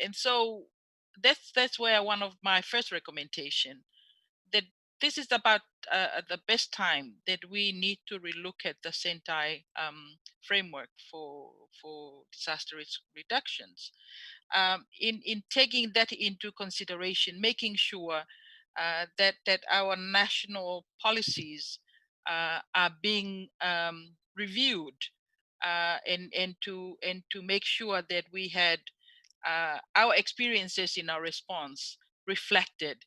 And so that's where one of my first recommendation, that this is about the best time that we need to relook at the Sentai framework for disaster risk reductions. In taking that into consideration, making sure that our national policies are being reviewed, and to make sure that we had our experiences in our response reflected,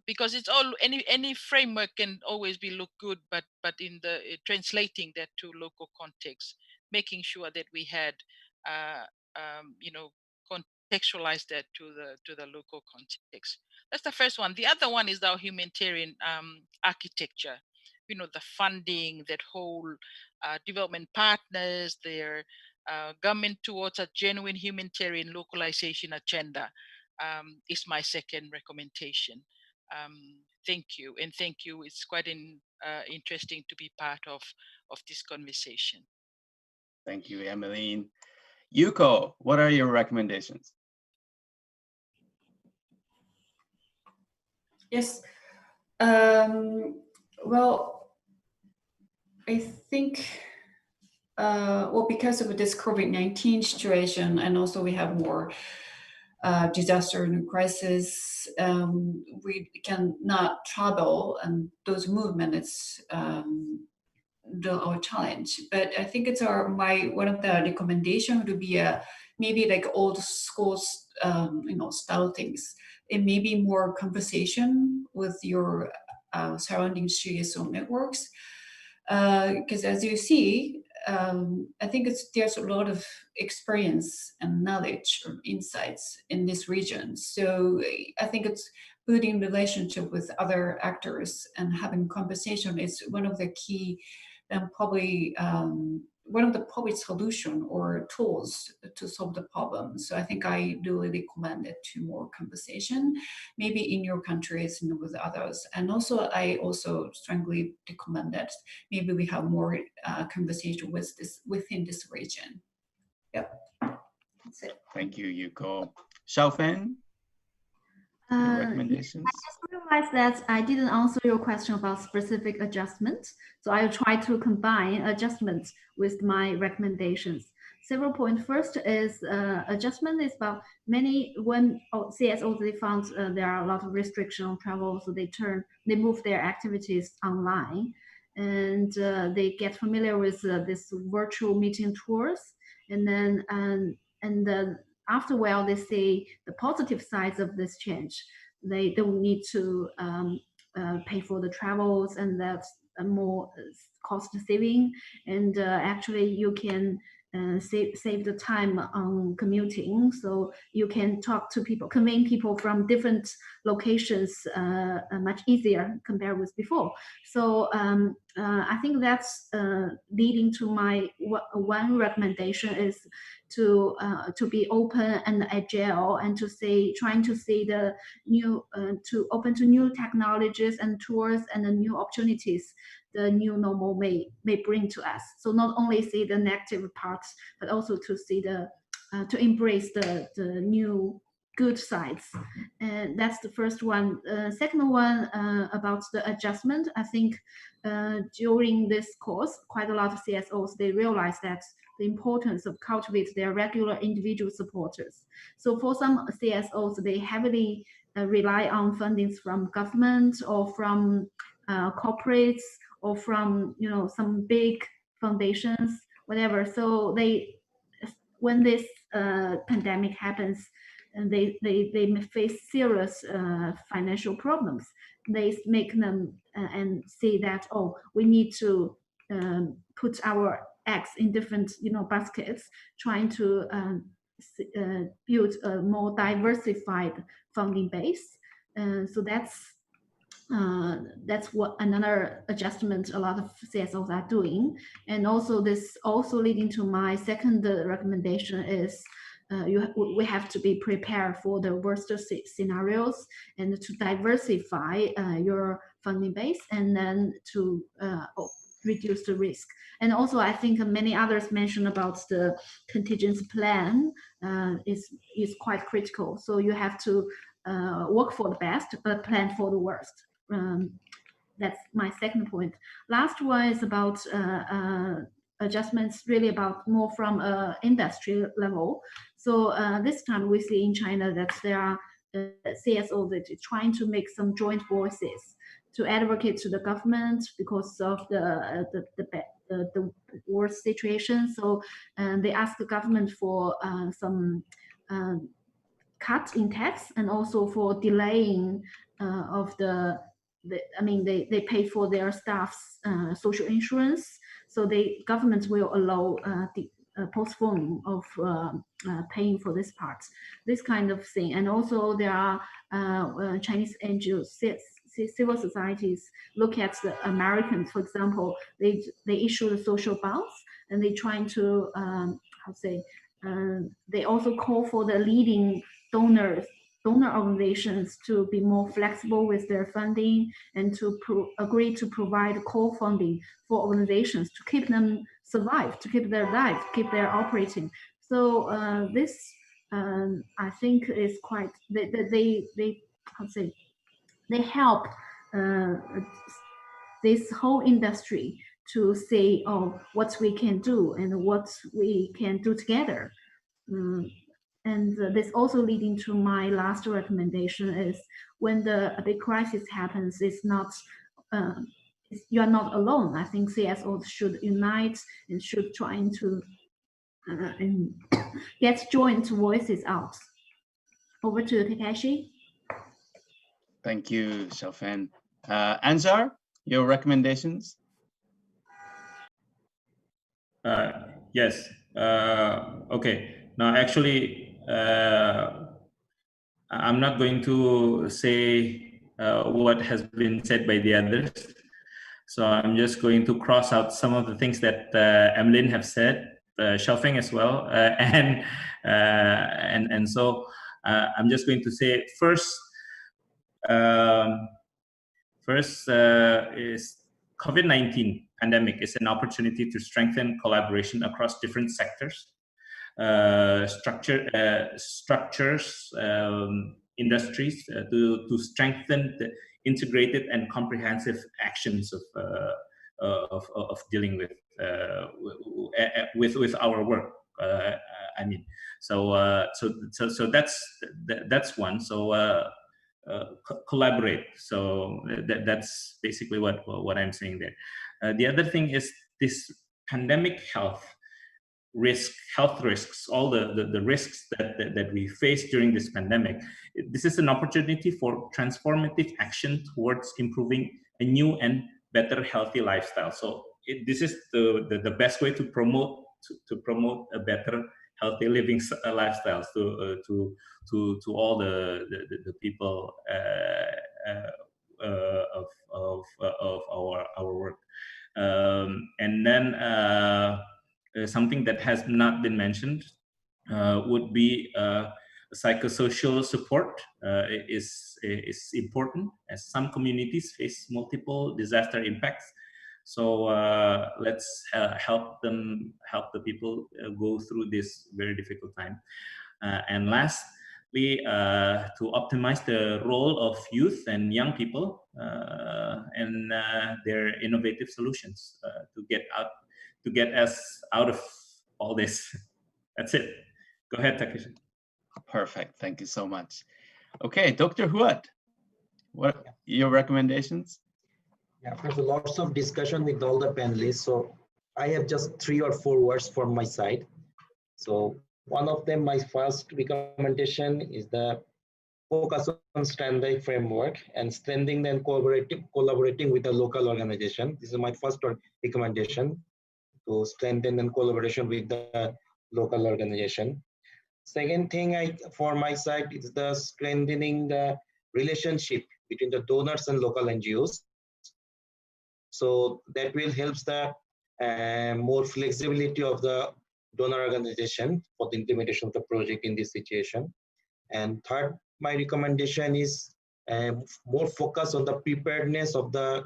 because it's all any framework can always be look good, but in the translating that to local context, making sure that we had contextualize that to the local context. That's the first one. The other one is our humanitarian architecture. The funding, that whole development partners, their government towards a genuine humanitarian localization agenda is my second recommendation. Thank you, and thank you. It's quite interesting to be part of this conversation. Thank you, Emmeline. Yuko, what are your recommendations? Yes. Well, I think, because of this COVID-19 situation, and also we have more disaster and crisis, we cannot travel, and those movements our challenge. But I think it's one of the recommendation would be maybe like old school style things. It may be more conversation with your surrounding CSO networks, because as you see, I think there's a lot of experience and knowledge or insights in this region. So I think it's building relationship with other actors and having conversation is one of the key, and probably one of the probably solution or tools to solve the problem. So I think I do really recommend it to more conversation, maybe in your countries and with others. And also I also strongly recommend that maybe we have more conversation within this region. Yep, that's it. Thank you, Yuko. Xiaofan, your recommendations? I just realized that I didn't answer your question about specific adjustments. So I'll try to combine adjustments with my recommendations. Several points. First is adjustment is about when CSOs, they found there are a lot of restriction on travel, so they move their activities online, and they get familiar with this virtual meeting tours, and then after a while, they see the positive sides of this change. They don't need to pay for the travels, and that's a more cost saving. And actually, you can save the time on commuting, so you can talk to people, convene people from different locations much easier compared with before. So I think that's leading to my one recommendation is to be open and agile, and trying to see the new to open to new technologies and tools and the new opportunities the new normal may bring to us. So not only see the negative parts, but also to see to embrace the new good sides. And that's the first one. Second one, about the adjustment. I think during this course, quite a lot of CSOs, they realize that the importance of cultivate their regular individual supporters. So for some CSOs, they heavily rely on fundings from government or from corporates or from some big foundations, whatever. So when this pandemic happens, and they may face serious financial problems, they make them and say that, oh, we need to put our eggs in different baskets, trying to build a more diversified funding base. So that's what another adjustment a lot of CSOs are doing. And also this also leading to my second recommendation is we have to be prepared for the worst scenarios and to diversify your funding base, and then to reduce the risk. And also, I think many others mentioned about the contingency plan is quite critical. So you have to work for the best, but plan for the worst. That's my second point. Last one is about adjustments, really about more from industry level. So this time we see in China that there are CSOs that are trying to make some joint voices to advocate to the government because of the worst situation. So they ask the government for some cut in tax, and also for delaying of they pay for their staff's social insurance. So the government will allow the postponement of paying for this part, this kind of thing. And also there are Chinese NGOs, civil societies look at the Americans, for example, they issue the social bonds, and they trying to they also call for the leading donor organizations to be more flexible with their funding, and to agree to provide co-funding for organizations to keep them survive, to keep their life, keep their operating. So this I think is quite they help this whole industry to say, oh, what we can do and what we can do together. And this also leading to my last recommendation is, when a big crisis happens, it's not you are not alone. I think CSOs should unite and should try to get joint voices out. Over to Takeshi. Thank you, Xiaofan. Ansar, your recommendations? Yes. Okay. Now, actually, I'm not going to say what has been said by the others. So I'm just going to cross out some of the things that Emlyn have said, Xiaofeng as well, and so I'm just going to say first is COVID-19 pandemic is an opportunity to strengthen collaboration across different sectors, structures, industries, to strengthen the integrated and comprehensive actions of dealing with our work. I mean, so that's one. So collaborate. So that's basically what I'm saying there. The other thing is this pandemic health risks, all the risks that we face during this pandemic. This is an opportunity for transformative action towards improving a new and better healthy lifestyle. So this is the best way to promote a better healthy living lifestyles to all the people of our work. And then something that has not been mentioned would be psychosocial support is important, as some communities face multiple disaster impacts. So let's help the people go through this very difficult time. And lastly, to optimize the role of youth and young people and their innovative solutions to get us out of all this. That's it. Go ahead, Takeshi. Perfect. Thank you so much. Okay, Dr. Huat, what are your recommendations? Yeah, there's lots of discussion with all the panelists. So I have just 3 or 4 words from my side. So one of them, my first recommendation is the focus on standardized framework and strengthening and collaborating with the local organization. This is my first recommendation, to strengthen and collaboration with the local organization. Second thing for my side is the strengthening the relationship between the donors and local NGOs. So that will help the more flexibility of the donor organization for the implementation of the project in this situation. And third, my recommendation is more focus on the preparedness of the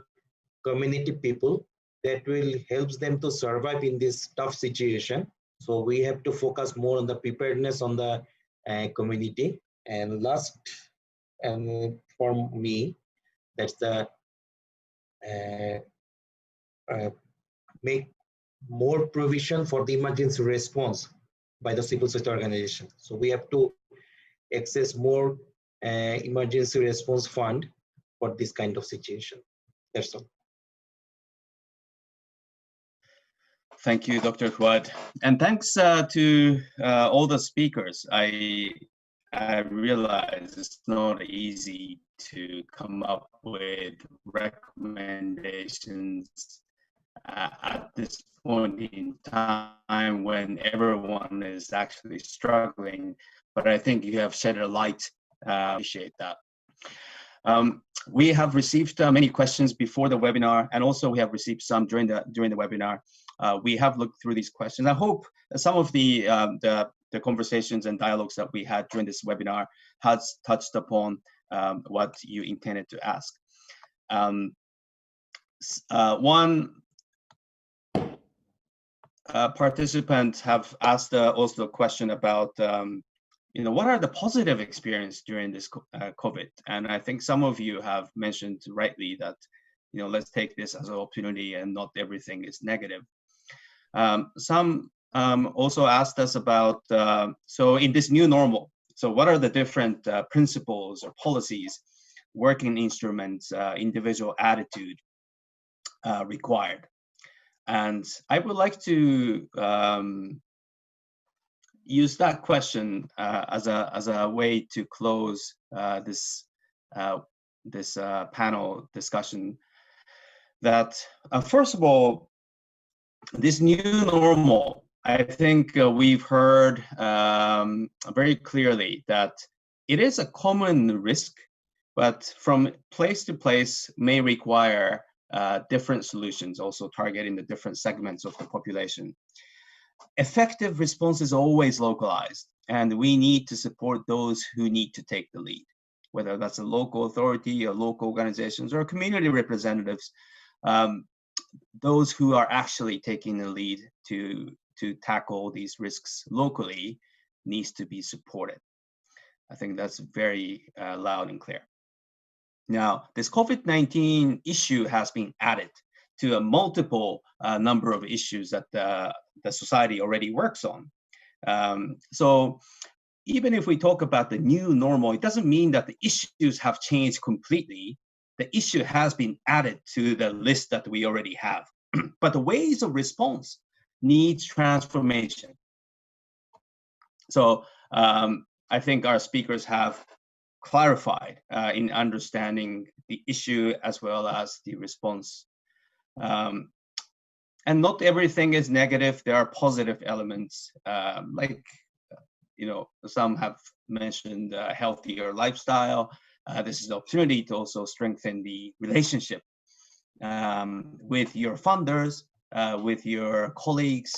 community people that will help them to survive in this tough situation. So we have to focus more on the preparedness on the community. And last, and for me, that's the make more provision for the emergency response by the civil sector organization. So we have to access more emergency response fund for this kind of situation. That's all. Thank you, Dr. Huad. And thanks to all the speakers. I realize it's not easy to come up with recommendations at this point in time when everyone is actually struggling, but I think you have shed a light. Appreciate that. We have received many questions before the webinar, and also we have received some during the webinar. We have looked through these questions. I hope some of the conversations and dialogues that we had during this webinar has touched upon what you intended to ask. One participant have asked also a question about what are the positive experience during this COVID? And I think some of you have mentioned rightly that let's take this as an opportunity and not everything is negative. Some also asked us about so in this new normal, so what are the different principles or policies, working instruments, individual attitude required? And I would like to use that question as a way to close this panel discussion. That first of all, this new normal, I think we've heard very clearly that it is a common risk, but from place to place may require different solutions, also targeting the different segments of the population. Effective response is always localized, and we need to support those who need to take the lead, whether that's a local authority or local organizations or community representatives. Those who are actually taking the lead to tackle these risks locally needs to be supported. I think that's very loud and clear. Now, this COVID-19 issue has been added to a multiple number of issues that the society already works on. So even if we talk about the new normal, it doesn't mean that the issues have changed completely. The issue has been added to the list that we already have. But the ways of response needs transformation. So I think our speakers have clarified in understanding the issue as well as the response. And not everything is negative. There are positive elements, like, some have mentioned a healthier lifestyle. This is an opportunity to also strengthen the relationship with your funders, with your colleagues,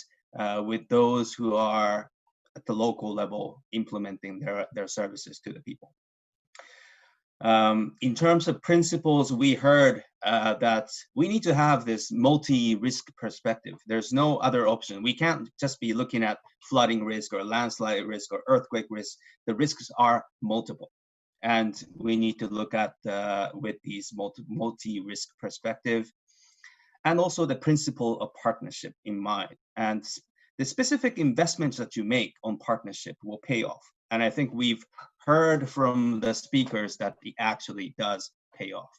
with those who are at the local level implementing their services to the people. In terms of principles, we heard that we need to have this multi-risk perspective. There's no other option. We can't just be looking at flooding risk or landslide risk or earthquake risk. The risks are multiple. And we need to look at with these multi-risk perspective, and also the principle of partnership in mind. And the specific investments that you make on partnership will pay off. And I think we've heard from the speakers that it actually does pay off.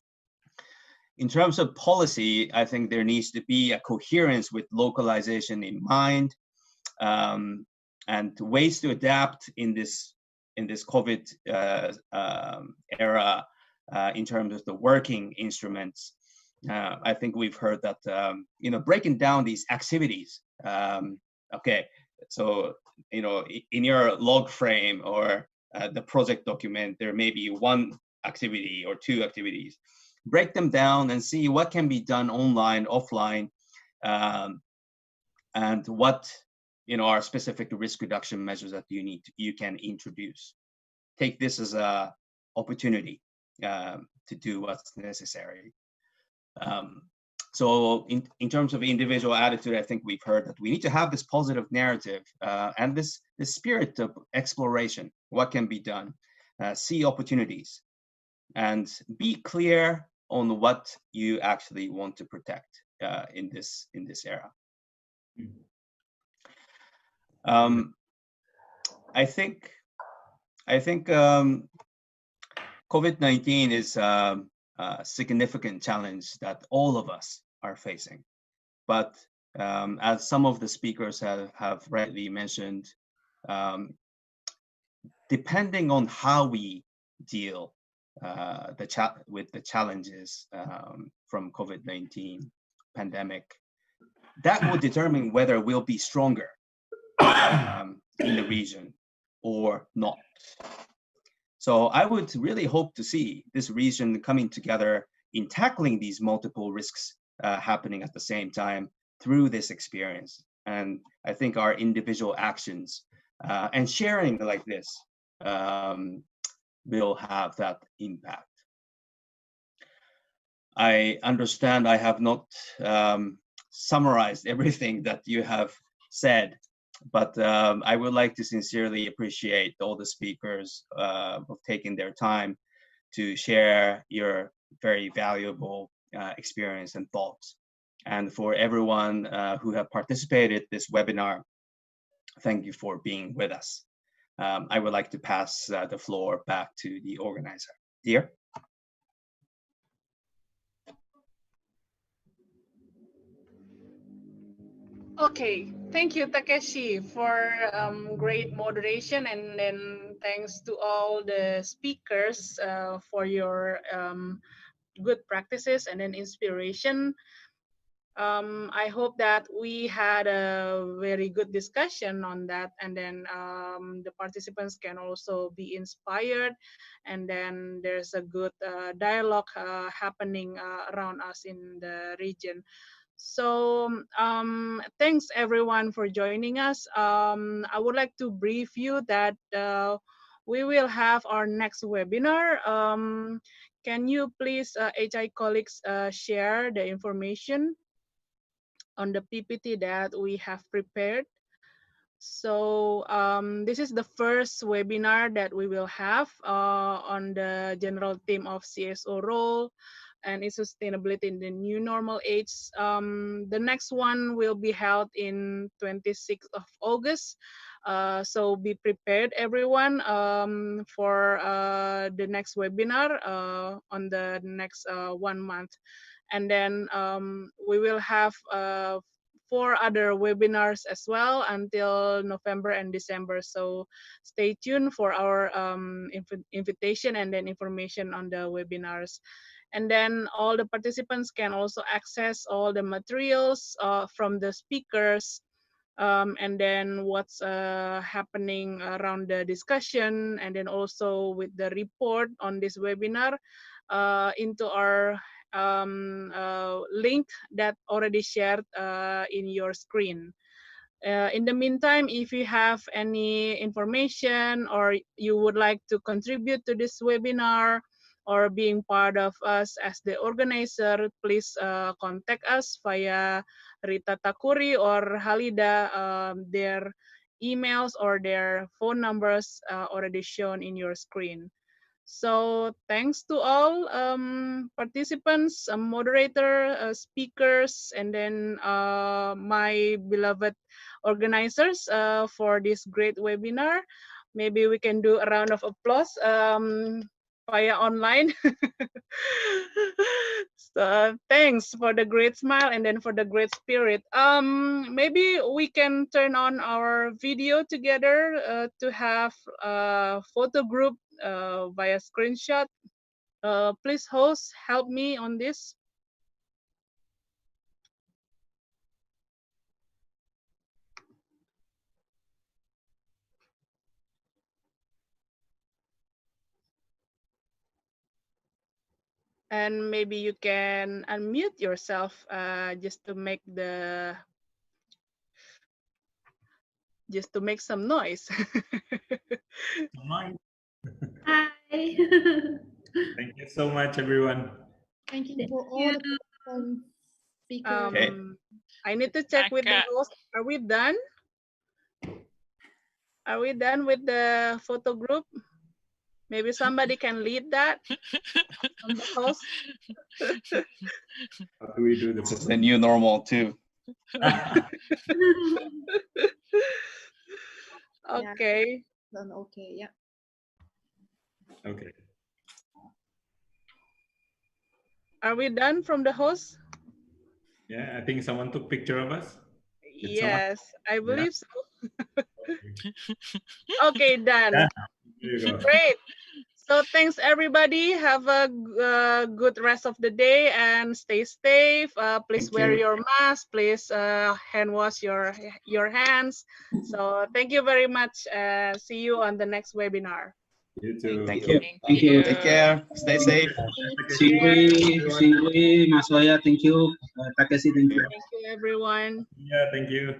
In terms of policy, I think there needs to be a coherence with localization in mind, and ways to adapt in this COVID era in terms of the working instruments. I think we've heard that breaking down these activities. Okay, so in your log frame or the project document, there may be one activity or two activities. Break them down and see what can be done online, offline, and what are specific risk reduction measures that you can introduce. Take this as a opportunity to do what's necessary. So in terms of individual attitude, I think we've heard that we need to have this positive narrative and this spirit of exploration. What can be done? See opportunities, and be clear on what you actually want to protect in this era. I think COVID-19 is a significant challenge that all of us are facing. But as some of the speakers have rightly mentioned, depending on how we deal with the challenges from COVID-19 pandemic, that will determine whether we'll be stronger in the region or not. So I would really hope to see this region coming together in tackling these multiple risks happening at the same time through this experience. And I think our individual actions and sharing like this will have that impact. I understand I have not summarized everything that you have said, but I would like to sincerely appreciate all the speakers of taking their time to share your very valuable experience and thoughts. And for everyone who have participated this webinar, thank you for being with us. I would like to pass the floor back to the organizer. Dear. Okay, thank you, Takeshi, for great moderation, and then thanks to all the speakers for your good practices and then inspiration. I hope that we had a very good discussion on that, and then the participants can also be inspired, and then there's a good dialogue happening around us in the region. So thanks everyone for joining us. I would like to brief you that we will have our next webinar. Can you please, HI colleagues, share the information on the PPT that we have prepared? So this is the first webinar that we will have on the general theme of CSO role and its sustainability in the new normal age. The next one will be held in 26th of August. So be prepared, everyone, for the next webinar on the next 1 month. And then we will have 4 other webinars as well until November and December. So stay tuned for our invitation and then information on the webinars. And then all the participants can also access all the materials from the speakers, and then what's happening around the discussion, and then also with the report on this webinar into our link that already shared in your screen. In the meantime, if you have any information or you would like to contribute to this webinar or being part of us as the organizer, please contact us via Rita Takuri or Halida. Their emails or their phone numbers already shown in your screen. So thanks to all participants, moderator, speakers, and then my beloved organizers for this great webinar. Maybe we can do a round of applause via online. So thanks for the great smile and then for the great spirit. Maybe we can turn on our video together to have a photo group via screenshot. Please host, help me on this. And maybe you can unmute yourself just to make the just to make some noise. Online. Hi. Thank you so much, everyone. Thank you for all the speakers. Okay. I need to check with the Aka. host. Are we done? Are we done with the photo group? Maybe somebody can lead that on the host. How do we do This is this? the new normal too. Okay. Then okay, yeah. Okay. Are we done from the host? Yeah, I think someone took picture of us. Did someone? Yes, I Yeah. believe so. Okay, done. Yeah. There you go. Great. So thanks everybody. Have a good rest of the day and stay safe. Please Thank wear you. your mask. Please hand wash your hands. So thank you very much. See you on the next webinar. You too. Thank you. Thank you. Take care. Stay safe. Singwi, Mas Waya, thank you. Takeshi, thank you. Thank you everyone. Yeah, thank you.